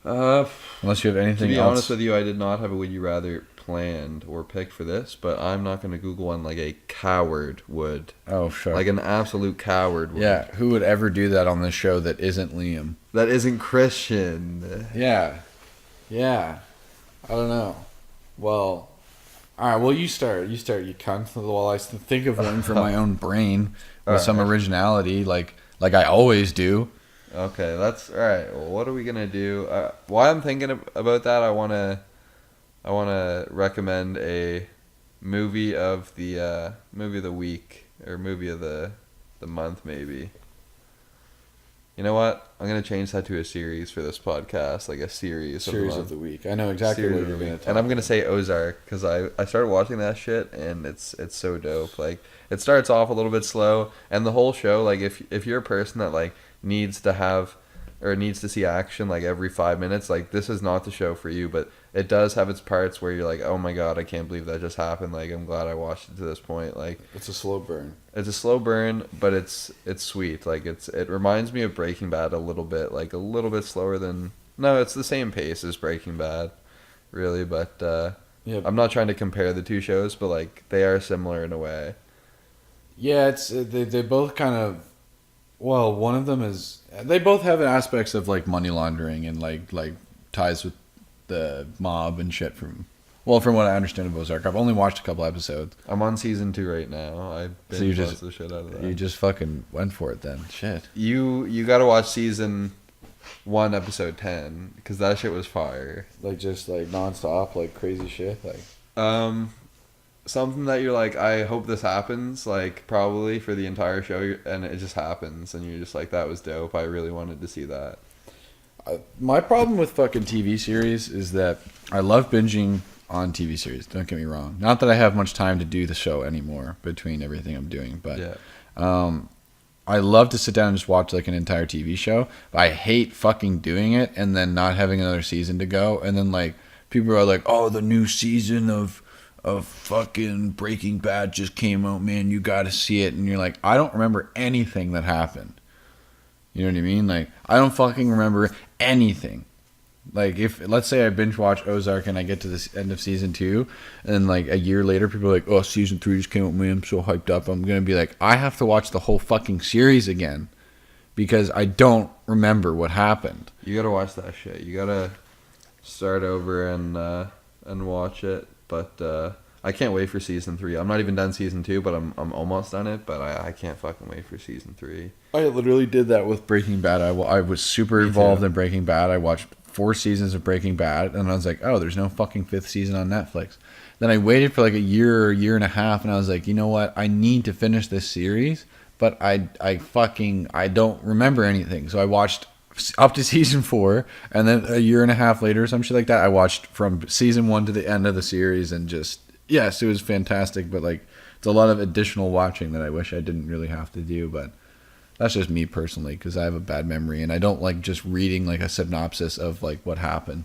Unless you have anything else. To be honest with you, I did not have a would you rather planned or picked for this, but I'm not going to Google one like a coward would. Oh, sure. Like an absolute coward would. Yeah, who would ever do that on this show that isn't Liam? That isn't Christian. Yeah. I don't know. Well, all right, well, you start, you cunt, while I think of one from my own brain with some originality, like I always do. Okay, that's all right. Well, what are we gonna do? While I'm thinking about that, I I want to recommend a movie of the week or movie of the month maybe. You know what? I'm gonna change that to a series for this podcast, like a series of the week. I know exactly what you're gonna talk about. And I'm gonna say Ozark because I started watching that shit and it's so dope. Like it starts off a little bit slow, and the whole show, like if you're a person that like needs to have or needs to see action like every 5 minutes, like this is not the show for you. But it does have its parts where you're like, oh my god, I can't believe that just happened. Like I'm glad I watched it to this point. Like it's a slow burn. It's a slow burn, but it's sweet. Like it reminds me of Breaking Bad a little bit, like a little bit slower than. No, it's the same pace as Breaking Bad, really. But yeah, I'm not trying to compare the two shows, but like they are similar in a way. Yeah, it's they both kind of. Well, one of them is they both have aspects of like money laundering and like ties with the mob and shit from what I understand of Ozark. I've only watched a couple episodes. I'm on season 2 right now. I binged the shit out of that. You just fucking went for it then. Shit. You got to watch season 1 episode 10 because that shit was fire. Like just like nonstop, like crazy shit. Like something that you're like, I hope this happens, like probably for the entire show, and it just happens, and you're just like, that was dope. I really wanted to see that. My problem with fucking TV series is that I love binging on TV series. Don't get me wrong. Not that I have much time to do the show anymore between everything I'm doing, but yeah. I love to sit down and just watch like an entire TV show. But I hate fucking doing it and then not having another season to go, and then like people are like, oh, the new season of fucking Breaking Bad just came out, man, you gotta see it. And you're like, I don't remember anything that happened. You know what I mean? Like, I don't fucking remember anything. Like, if, let's say I binge watch Ozark and I get to the end of season 2, and like a year later people are like, oh, season 3 just came out, man, I'm so hyped up. I'm gonna be like, I have to watch the whole fucking series again because I don't remember what happened. You gotta watch that shit. You gotta start over and watch it. But I can't wait for season 3. I'm not even done season 2, but I'm almost done it. But I can't fucking wait for season 3. I literally did that with Breaking Bad. I was super involved in Breaking Bad. I watched 4 seasons of Breaking Bad, and I was like, oh, there's no fucking 5th season on Netflix. Then I waited for like a year or year and a half, and I was like, you know what? I need to finish this series, but I don't remember anything. So I watched up to season 4, and then a year and a half later, some shit like that, I watched from season 1 to the end of the series, and just, yes, it was fantastic, but like, it's a lot of additional watching that I wish I didn't really have to do, but that's just me personally, because I have a bad memory, and I don't like just reading like a synopsis of like what happened,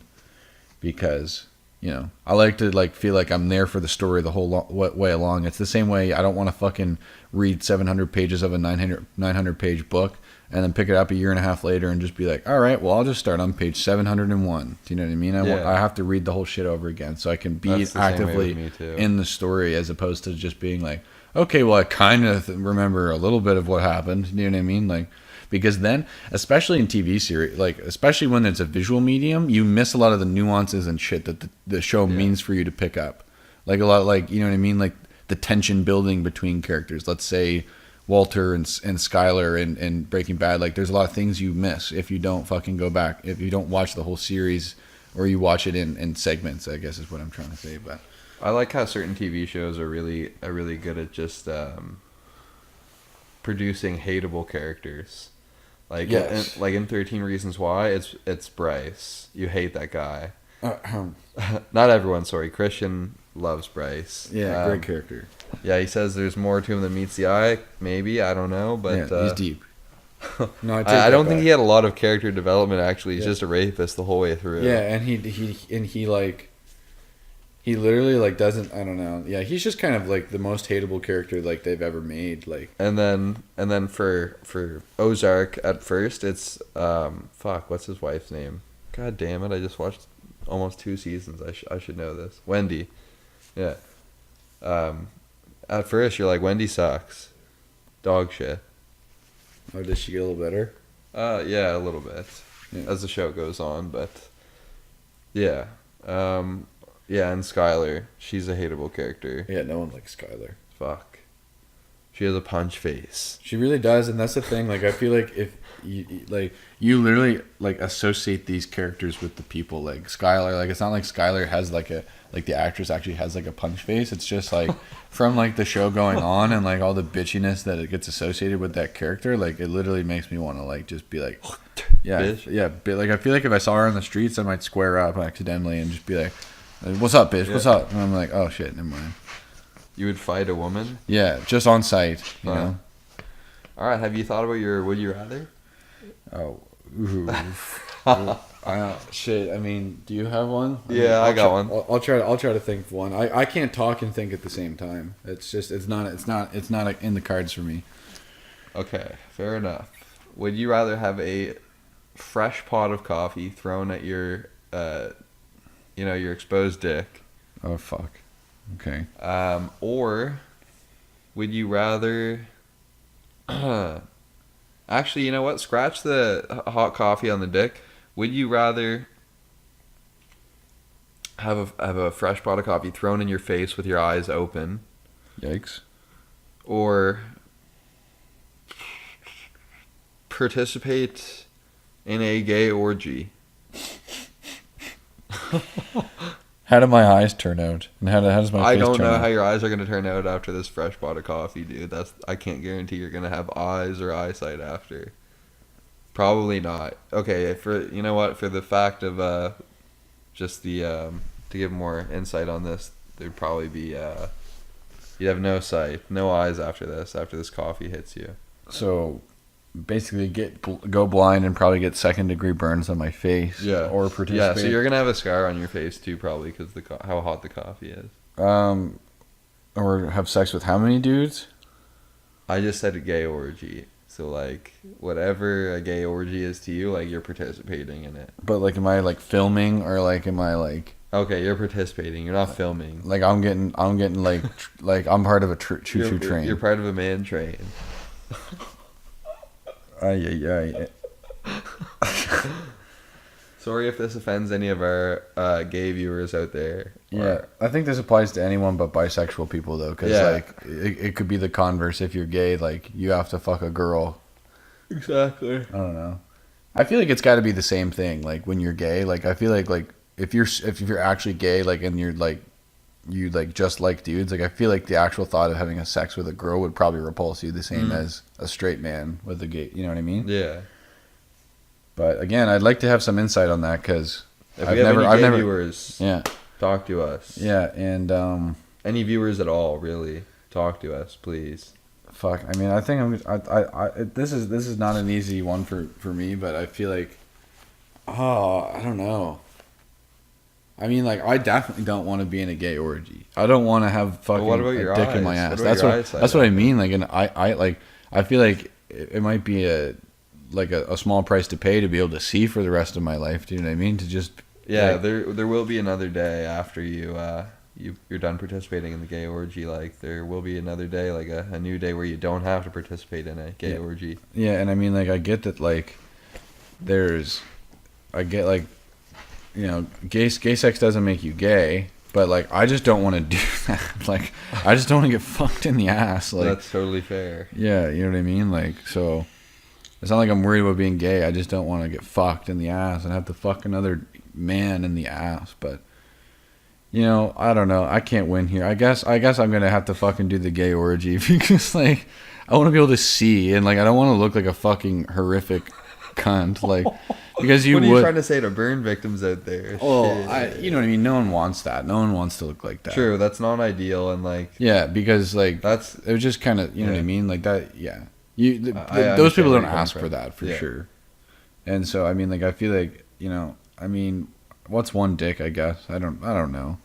because, you know, I like to like feel like I'm there for the story the whole way along. It's the same way I don't want to fucking read 700 pages of a 900 page book and then pick it up a year and a half later and just be like, all right, well, I'll just start on page 701. Do you know what I mean? I have to read the whole shit over again so I can be actively in the story, as opposed to just being like, okay, well, I kind of remember a little bit of what happened. You know what I mean? Like, because then, especially in TV series, like, especially when it's a visual medium, you miss a lot of the nuances and shit that the show means for you to pick up. Like, a lot, like, you know what I mean? Like, the tension building between characters. Let's say Walter and Skyler and Breaking Bad. Like, there's a lot of things you miss if you don't fucking go back, if you don't watch the whole series, or you watch it in segments, I guess is what I'm trying to say. But I like how certain TV shows are really good at just producing hateable characters. Like, yes. in 13 Reasons Why, it's Bryce. You hate that guy. Not everyone, sorry. Christian loves Bryce. Yeah, great character. Yeah, he says there's more to him than meets the eye. Maybe, I don't know, but yeah, he's deep. No, I don't think he had a lot of character development. Actually, he's just a rapist the whole way through. Yeah, and he like, he literally like doesn't, I don't know. Yeah, he's just kind of like the most hateable character like they've ever made. Like, and then for Ozark at first, it's what's his wife's name? God damn it! I just watched almost 2 seasons. I should know this. Wendy. Yeah. At first you're like, Wendy sucks, dog shit. Oh, did she get a little better? Yeah, a little bit as the show goes on, but yeah. Yeah, and Skyler, she's a hateable character. Yeah, no one likes Skyler. Fuck. She has a punch face. She really does, and that's the thing. Like, I feel like you literally like associate these characters with the people. Like Skylar, like it's not like Skylar has like the actress actually has like a punch face. It's just like from like the show going on and like all the bitchiness that it gets associated with that character. Like it literally makes me want to like just be like, yeah, Bitch. yeah. But like I feel like if I saw her on the streets, I might square up accidentally and just be like, "What's up, bitch? What's up?" And I'm like, "Oh shit, never mind." You would fight a woman? Yeah, just on sight, you know. All right. Have you thought about your would you rather? Oh, ooh. Shit. I mean, do you have one? Yeah, I got one. I'll try to think of one. I can't talk and think at the same time. It's just it's not in the cards for me. Okay, fair enough. Would you rather have a fresh pot of coffee thrown at your, your exposed dick, Oh fuck. Okay. or would you rather? Actually, you know what? Scratch the hot coffee on the dick. Would you rather have a fresh pot of coffee thrown in your face with your eyes open, Yikes. or participate in a gay orgy? How do my eyes turn out? And how does my I face don't turn know out? how your eyes are gonna turn out after this fresh pot of coffee, dude. I can't guarantee you're gonna have eyes or eyesight after. Probably not. Okay, for the fact of just the to give more insight on this, there'd probably be you'd have no sight, no eyes after this coffee hits you. So basically go blind and probably get second-degree burns on my face. Yeah. Or participate. Yeah, so you're gonna have a scar on your face too, probably because how hot the coffee is. Or have sex with how many dudes? I just said a gay orgy. So, like, whatever a gay orgy is to you, like, you're participating in it. But, like, am I, like, filming or, like, am I, like... Okay, you're participating. You're not filming. Like, I'm getting, like, like, I'm part of a choo-choo train. You're part of a man train. Ay. Sorry if this offends any of our gay viewers out there. Yeah, I think this applies to anyone but bisexual people, though, because, like, it could be the converse. If you're gay, like, you have to fuck a girl. Exactly. I don't know. I feel like it's got to be the same thing. Like, when you're gay, like, I feel like if you're actually gay, like, and you're, like, you, like, just like dudes, like, I feel like the actual thought of having a sex with a girl would probably repulse you the same as a straight man with a gay, you know what I mean? Yeah. But, again, I'd like to have some insight on that, because I've never viewers, yeah. Talk to us. Yeah, and any viewers at all, really, talk to us, please. Fuck. I mean, I think this is not an easy one for me, but I feel like, I don't know. I mean, like, I definitely don't want to be in a gay orgy. I don't want to have fucking what about your dick eyes? in my ass. What That's what I mean. Like, and I feel like it might be a small price to pay to be able to see for the rest of my life. Do you know what I mean? To just there will be another day after you're done participating in the gay orgy. Like, there will be another day, like a new day where you don't have to participate in a gay orgy. Yeah, and I mean, like, I get that, like, gay sex doesn't make you gay, but, like, I just don't want to do that. Like, I just don't want to get fucked in the ass. Like, that's totally fair. Yeah, you know what I mean? Like, so it's not like I'm worried about being gay. I just don't want to get fucked in the ass and have to fuck another man in the ass. But, you know, I don't know. I can't win here. I guess I'm gonna have to fucking do the gay orgy because, like, I want to be able to see, and, like, I don't want to look like a fucking horrific cunt. Like, because what are you trying to say to burn victims out there? Oh, you know what I mean. No one wants that. No one wants to look like that. True, that's not ideal, and, like, yeah, because, like, it was just kind of, you know what I mean, like that. Yeah, those people don't ask for that for sure. And so, I mean, like, I feel like, you know, I mean, what's one dick? I guess I don't know.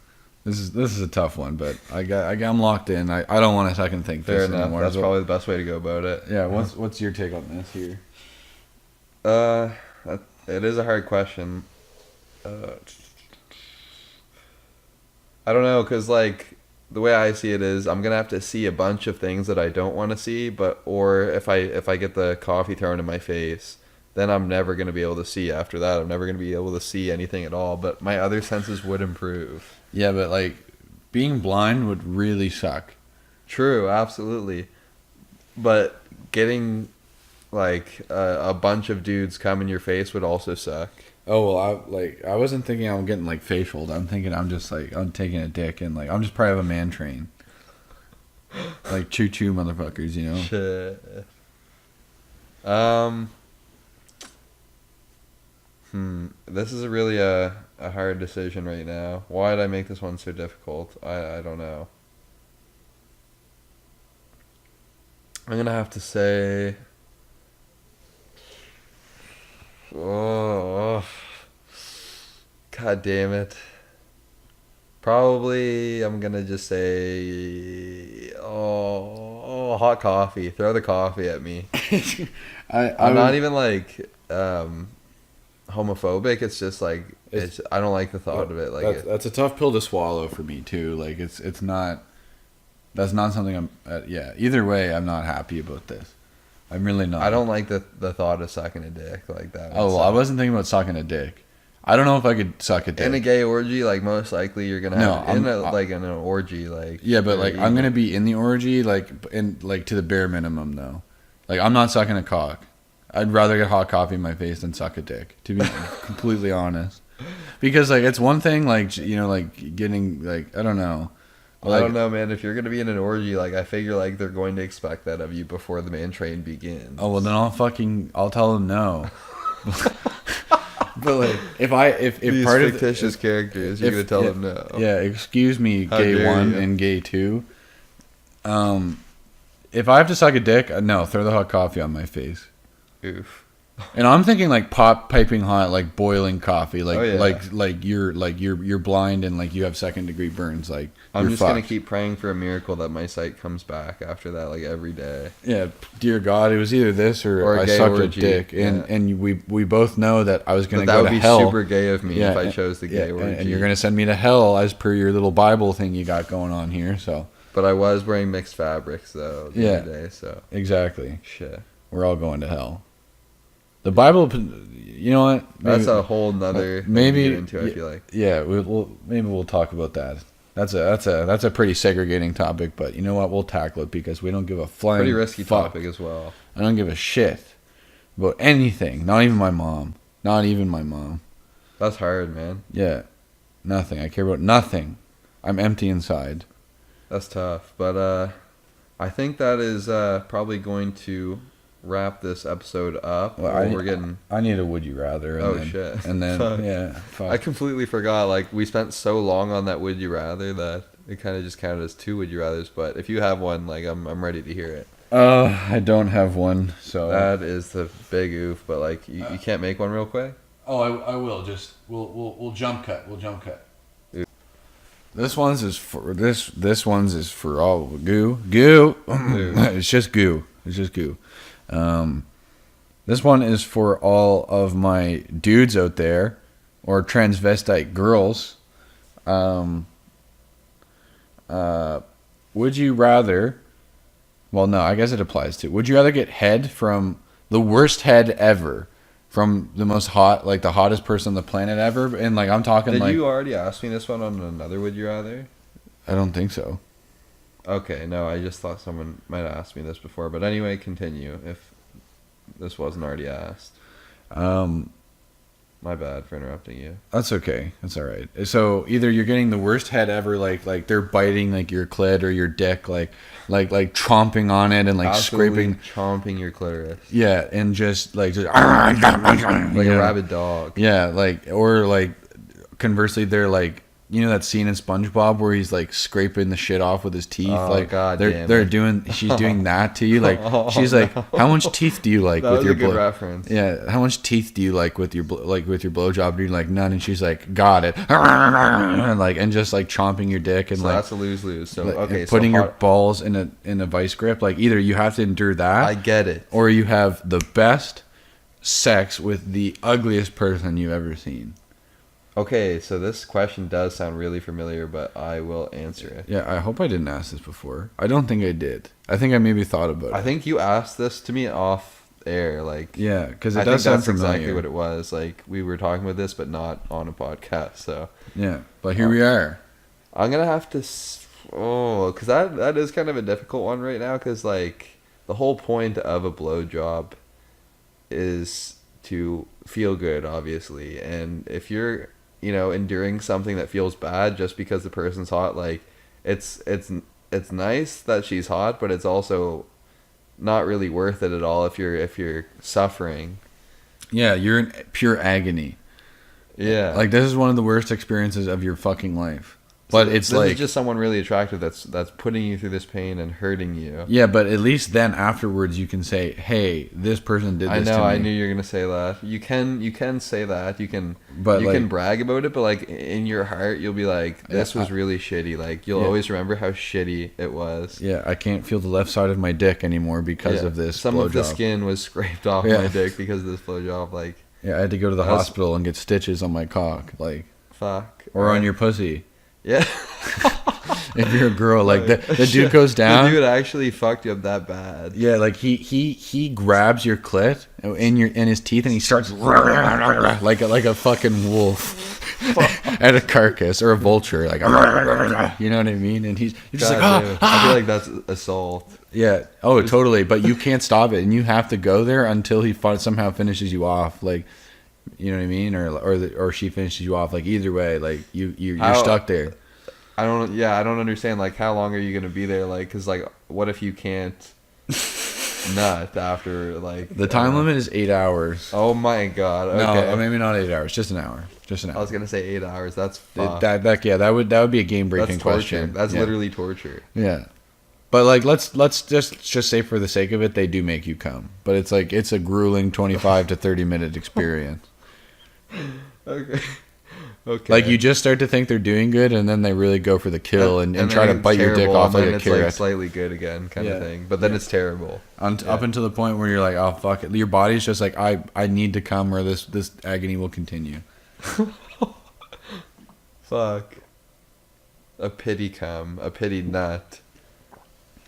This is a tough one, but I'm locked in. I don't want to second think. Fair enough. Anymore. That's probably the best way to go about it. Yeah. What's your take on this here? It is a hard question. I don't know, because, like, the way I see it is I'm gonna have to see a bunch of things that I don't want to see, or if I get the coffee thrown in my face, then I'm never gonna be able to see after that. I'm never gonna be able to see anything at all. But my other senses would improve. Yeah, but, like, being blind would really suck. True, absolutely. But getting like a bunch of dudes come in your face would also suck. Oh well, I wasn't thinking I'm getting like facialed. I'm thinking I'm just like I'm taking a dick and like I'm just part of a man train. Like choo choo motherfuckers, you know. Shit. This is really a hard decision right now. Why did I make this one so difficult? I don't know. I'm gonna have to say. Oh, God damn it. Probably I'm gonna just say, hot coffee. Throw the coffee at me. I'm not even like homophobic. It's just like I don't like the thought of it. Like that's a tough pill to swallow for me too. Like it's not. That's not something I'm. Yeah. Either way, I'm not happy about this. I'm really not. I don't like the thought of sucking a dick like that. Oh well, I wasn't thinking about sucking a dick. I don't know if I could suck a dick in a gay orgy. Like most likely, you're gonna have in an orgy. Like yeah, but like I'm gonna be in the orgy like to the bare minimum though. Like I'm not sucking a cock. I'd rather get hot coffee in my face than suck a dick. To be completely honest, because like it's one thing like like getting like I don't know. Like, I don't know, man. If you're gonna be in an orgy, like I figure like they're going to expect that of you before the man train begins. Oh well, then I'll tell them no. But like if these part of fictitious characters, you're gonna tell them no. Yeah, excuse me, How gay dare 1 you. and gay 2. If I have to suck a dick, no, throw the hot coffee on my face. Oof. And I'm thinking like piping hot, like boiling coffee, like Oh, yeah. like you're blind and like you have 2nd-degree burns. Like I'm you're just gonna fucked. keep praying for a miracle that my sight comes back after that, like every day. Yeah, dear God, it was either this or a I gay sucked orgy. a dick, and we both know that I was gonna But that go would to be hell. super gay of me if I chose the gay orgy. And you're gonna send me to hell as per your little Bible thing you got going on here. So. But I was wearing mixed fabrics though the other day, so Exactly. shit. We're all going to hell. The Bible, you know what? That's a whole nother thing maybe to get into, I feel like. Yeah, maybe we'll talk about that. That's a pretty segregating topic, but you know what? We'll tackle it because we don't give a flying Pretty risky fuck. topic as well. I don't give a shit about anything. Not even my mom. Not even my mom. That's hard, man. Yeah, nothing. I care about nothing. I'm empty inside. That's tough. But I think that is probably going to wrap this episode up. Well, I need a would you rather. And shit. And then Fuck. yeah, fuck. I completely forgot. Like we spent so long on that would you rather that it kind of just counted as 2 would you rathers. But if you have one, like I'm ready to hear it. I don't have one, so That is the big oof. But like you can't make one real quick. Oh, I will. Just we'll jump cut. We'll jump cut. This one's is for all goo. It's just goo. It's just goo. This one is for all of my dudes out there, or transvestite girls. Would you rather? Well, no, I guess it applies to. Would you rather get head from the worst head ever, from the most hot, like the hottest person on the planet ever, and like I'm talking Did like. you already ask me this one on another would you rather? I don't think so. Okay, no, I just thought someone might have asked me this before. But anyway, continue if this wasn't already asked. My bad for interrupting you. That's okay. That's all right. So either you're getting the worst head ever, like they're biting like your clit or your dick, like chomping on it and like Absolutely scraping, chomping your clitoris. yeah, and just like Like a rabid dog. yeah, like or like conversely, they're like. You know that scene in SpongeBob where he's like scraping the shit off with his teeth? Oh, like God they're damn they're it. doing she's doing that to you. Like she's like, how much teeth do you like That with was your a good reference. Yeah, how much teeth do you like with your blowjob? And you're like none, and she's like, got it, and just like chomping your dick and So like that's a lose-lose. So like, okay, and putting so your balls in a vice grip. Like either you have to endure that, I get it. or you have the best sex with the ugliest person you've ever seen. Okay, so this question does sound really familiar, but I will answer it. Yeah, I hope I didn't ask this before. I don't think I did. I think I maybe thought about it. I think you asked this to me off air, like Yeah, because it I does think sound that's familiar. exactly what it was. Like we were talking about this, but not on a podcast. So Yeah, but here we are. I'm gonna have to. Because that is kind of a difficult one right now. Because like the whole point of a blowjob is to feel good, obviously. And if you're, you know, enduring something that feels bad just because the person's hot, like it's nice that she's hot, but it's also not really worth it at all if you're suffering. Yeah, you're in pure agony. Yeah. Like, this is one of the worst experiences of your fucking life. But it's this like, is just someone really attractive that's putting you through this pain and hurting you. yeah, but at least then afterwards you can say, "Hey, this person did this to me." I knew you were gonna say that. You can say that. You can But can brag about it, but like in your heart, you'll be like, "This was really shitty." Like you'll always remember how shitty it was. Yeah, I can't feel the left side of my dick anymore because of this. Some of the blowjob. skin was scraped off my dick because of this blowjob. Like, yeah, I had to go to the hospital and get stitches on my cock, like, fuck, or on your pussy. Yeah. If you're a girl, like the dude goes down. The dude actually fucked you up that bad. Yeah, like he grabs your clit in his teeth and he starts like a fucking wolf at a carcass or a vulture, like, you know what I mean? And he's just like, I feel like that's assault. Yeah. Oh, totally. But you can't stop it, and you have to go there until he somehow finishes you off, like, you know what I mean, or she finishes you off. Like, either way, like you're stuck there. I don't understand, like, how long are you gonna be there, like, because, like, what if you can't nut after, like, the time limit is 8 hours. Oh my god. Okay. No, maybe not 8 hours, just an hour. I was gonna say 8 hours. That's fucked. That would be a game breaking question. That's literally torture. Yeah. But, like, let's just say for the sake of it, they do make you come, but it's like, it's a grueling 25 to 30 minute experience. Okay. Okay. Like, you just start to think they're doing good, and then they really go for the kill and try to bite your dick off like a carrot. Like slightly good again, kind of thing. But then it's terrible. Up until the point where you're like, oh fuck it, your body's just like, I need to come, or this agony will continue. Fuck. A pity cum, a pity nut.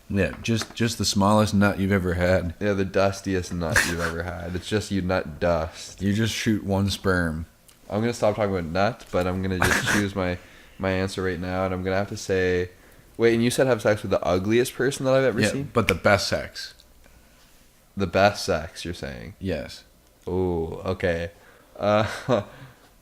Yeah, just the smallest nut you've ever had. Yeah, the dustiest nut you've ever had. It's just you nut dust. You just shoot one sperm. I'm going to stop talking about nut, but I'm going to just choose my answer right now, and I'm going to have to say... Wait, and you said have sex with the ugliest person that I've ever seen? But the best sex. The best sex, you're saying? Yes. Oh, okay. I'm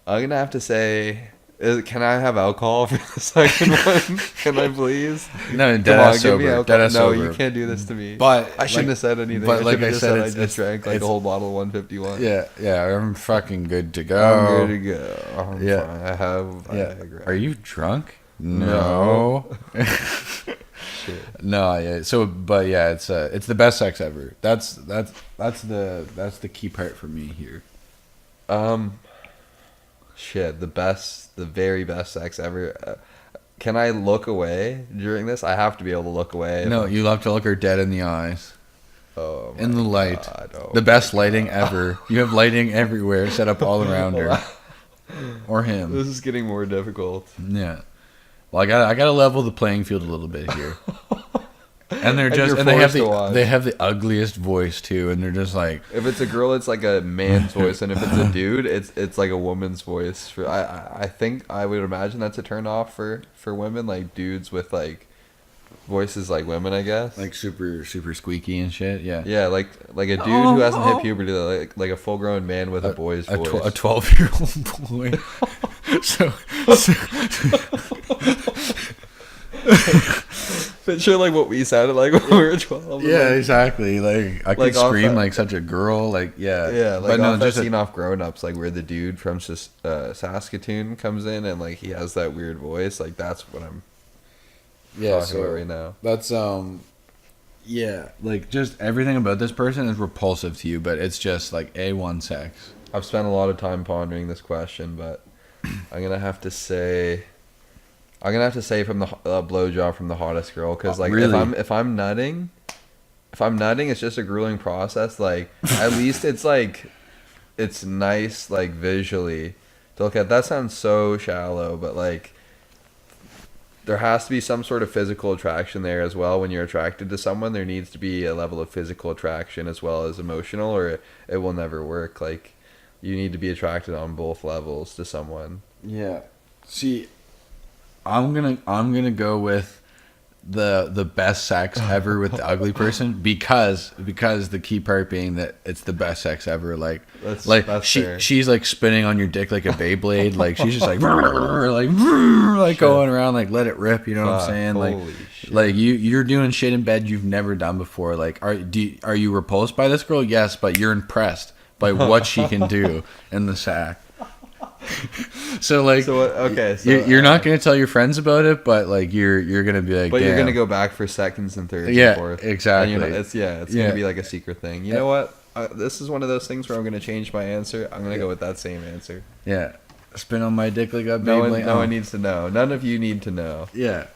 going to have to say... Can I have alcohol for the second one? Can I please? No, deadass sober. Deadass no, sober. you can't do this to me. But I shouldn't have said anything. But like I said, I just drank like a whole bottle of 151. Yeah, I'm fucking good to go. I'm good to go. I'm fine. I have. Are you drunk? No. Shit. No, yeah. So, but yeah, it's the best sex ever. That's the key part for me here. Shit, the very best sex ever. Can I look away during this? I have to be able to look away. No, you have to look her dead in the eyes. Oh, in the light. God. Oh, the best lighting ever. You have lighting everywhere set up all around her. Or him. This is getting more difficult. Yeah. Well, I gotta level the playing field a little bit here. And they're just and they have the ugliest voice too, and they're just like, if it's a girl, it's like a man's voice, and if it's a dude, it's like a woman's voice. I think I would imagine that's a turn off for women, like dudes with like voices like women, I guess. Like super squeaky and shit. Yeah. Yeah, like a dude who hasn't hit puberty, like a full grown man with a boy's voice. A 12-year-old boy. so Picture like what we sounded like when we were 12. Yeah, exactly. Like I could scream like such a girl. Like yeah. Like but no, just scene off Grown Ups, like where the dude from Saskatoon comes in and like he has that weird voice. Like that's what I'm talking about right now. That's yeah. Like just everything about this person is repulsive to you, but it's just like A1 sex. I've spent a lot of time pondering this question, but I'm gonna have to say from the blowjob from the hottest girl, because like really? if I'm nutting, it's just a grueling process. Like at least it's like it's nice like visually to look at. That sounds so shallow, but like there has to be some sort of physical attraction there as well. When you're attracted to someone, there needs to be a level of physical attraction as well as emotional, or it will never work. Like you need to be attracted on both levels to someone. Yeah. See, I'm gonna go with the best sex ever with the ugly person because the key part being that it's the best sex ever. Like That's fair. she's like spinning on your dick like a Beyblade. Like she's just like like going around, like let it rip. You know what I'm saying? Holy shit. Like you're doing shit in bed you've never done before. Like are you repulsed by this girl? Yes, but you're impressed by what she can do in the sack. So you're not gonna tell your friends about it, but like you're gonna be like, but damn. you're gonna go back for seconds and thirds Yeah, and fourth. exactly. And it's gonna be like a secret thing. You know what? This is one of those things where I'm gonna change my answer. I'm gonna go with that same answer. Yeah, spin on my dick like a No Beyblade. one needs to know. None of you need to know. Yeah,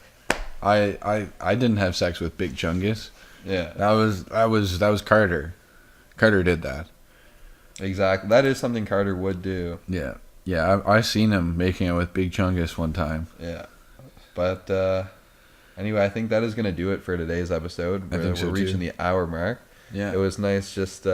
I didn't have sex with Big Chungus. Yeah, that was Carter. Carter did that. Exactly. That is something Carter would do. Yeah. Yeah, I seen him making it with Big Chungus one time. Yeah, but anyway, I think that is gonna do it for today's episode. We're reaching the hour mark. Yeah, it was nice just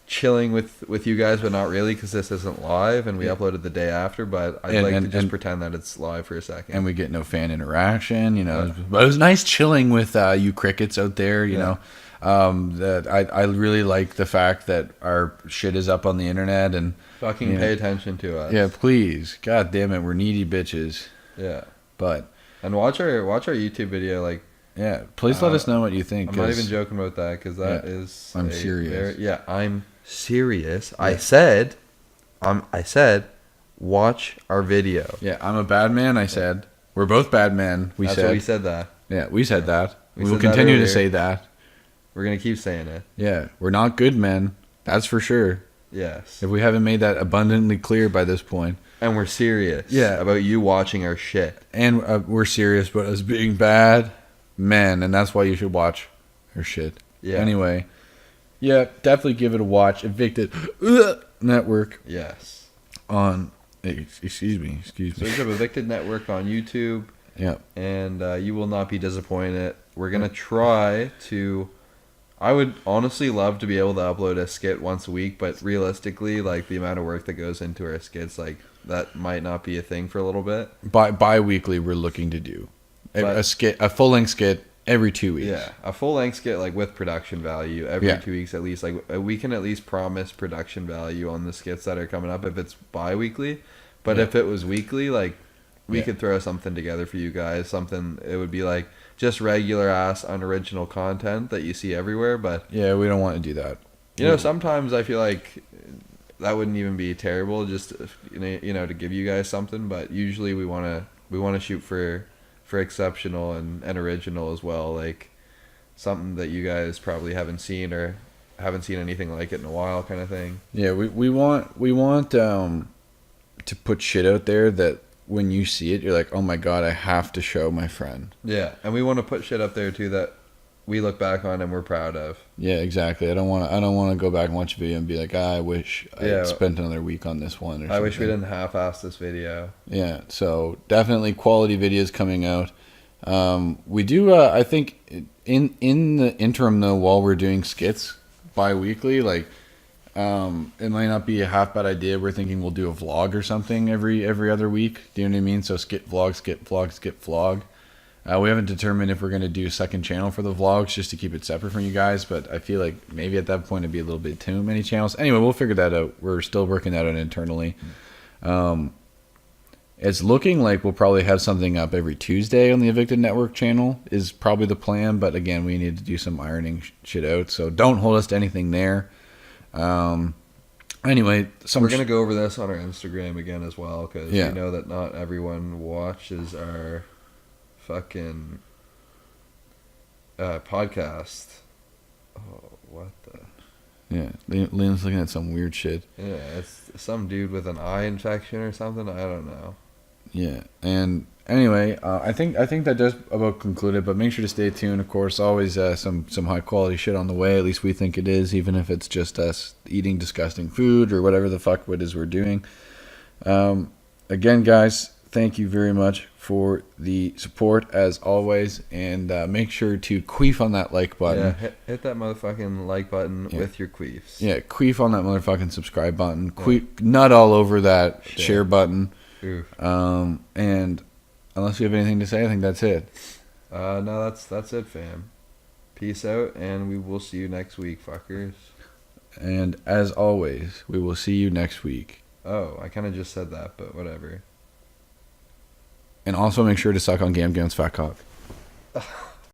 chilling with you guys, but not really because this isn't live and we uploaded the day after. But I'd like to just pretend that it's live for a second. And we get no fan interaction, you know. But it was nice chilling with you crickets out there, you know. That I really like the fact that our shit is up on the internet and fucking pay attention to us. Yeah, please. God damn it, we're needy bitches. Yeah. But and watch our YouTube video, like. Yeah, please let us know what you think. I'm not even joking about that because that is. I'm serious. I'm serious. Yeah. I said, watch our video. Yeah, I'm a bad man. I said we're both bad men. That's what we said that. Yeah, we said that. We will continue to say that. We're gonna keep saying it. Yeah, we're not good men. That's for sure. Yes. If we haven't made that abundantly clear by this point. And we're serious. Yeah. About you watching our shit. And we're serious about us being bad men, and that's why you should watch our shit. Yeah. Anyway, yeah, definitely give it a watch. Evicted Network. Yes. On, excuse me. Search up Evicted Network on YouTube. Yeah. And you will not be disappointed. We're gonna try to. I would honestly love to be able to upload a skit once a week, but realistically, like the amount of work that goes into our skits, like that might not be a thing for a little bit. Bi-weekly, we're looking to do a full-length skit every 2 weeks. Yeah, a full-length skit like with production value every 2 weeks at least. Like we can at least promise production value on the skits that are coming up if it's bi-weekly. But if it was weekly, like we could throw something together for you guys. Something it would be like. Just regular ass unoriginal content that you see everywhere, but yeah, we don't want to do that. You know, sometimes I feel like that wouldn't even be terrible, just you know, to give you guys something. But usually we want to shoot for exceptional and original as well, like something that you guys probably haven't seen or haven't seen anything like it in a while, kind of thing. Yeah, we want to put shit out there that. When you see it, you're like, oh my god, I have to show my friend. Yeah, and we want to put shit up there too that we look back on and we're proud of. Yeah, exactly. I don't want to go back and watch a video and be like, I wish I had spent another week on this one. I wish we didn't half-ass this video. Yeah, so definitely quality videos coming out. We do, I think, in the interim though, while we're doing skits bi-weekly, like. It might not be a half bad idea. We're thinking we'll do a vlog or something every other week. Do you know what I mean? So skit vlog, skit vlog, skit vlog. We haven't determined if we're going to do a second channel for the vlogs just to keep it separate from you guys. But I feel like maybe at that point it'd be a little bit too many channels. Anyway, we'll figure that out. We're still working that out internally. It's looking like we'll probably have something up every Tuesday on the Evicted Network channel is probably the plan. But again, we need to do some ironing shit out. So don't hold us to anything there. Anyway, we're gonna go over this on our Instagram again as well because we know that not everyone watches our fucking podcast. Oh, what the? Yeah, Liam's looking at some weird shit. Yeah, it's some dude with an eye infection or something. I don't know. Yeah, and anyway, I think that does about conclude it. But make sure to stay tuned. Of course, always some high quality shit on the way. At least we think it is, even if it's just us eating disgusting food or whatever the fuck it is we're doing. Again, guys, thank you very much for the support as always, and make sure to queef on that like button. Yeah, hit that motherfucking like button with your queefs. Yeah, queef on that motherfucking subscribe button. Queef, nut all over that share button. Oof. And unless you have anything to say, I think that's it. No, that's it, fam. Peace out, and we will see you next week, fuckers. And as always, we will see you next week. Oh, I kind of just said that, but whatever. And also make sure to suck on Gam Gam's fat cock.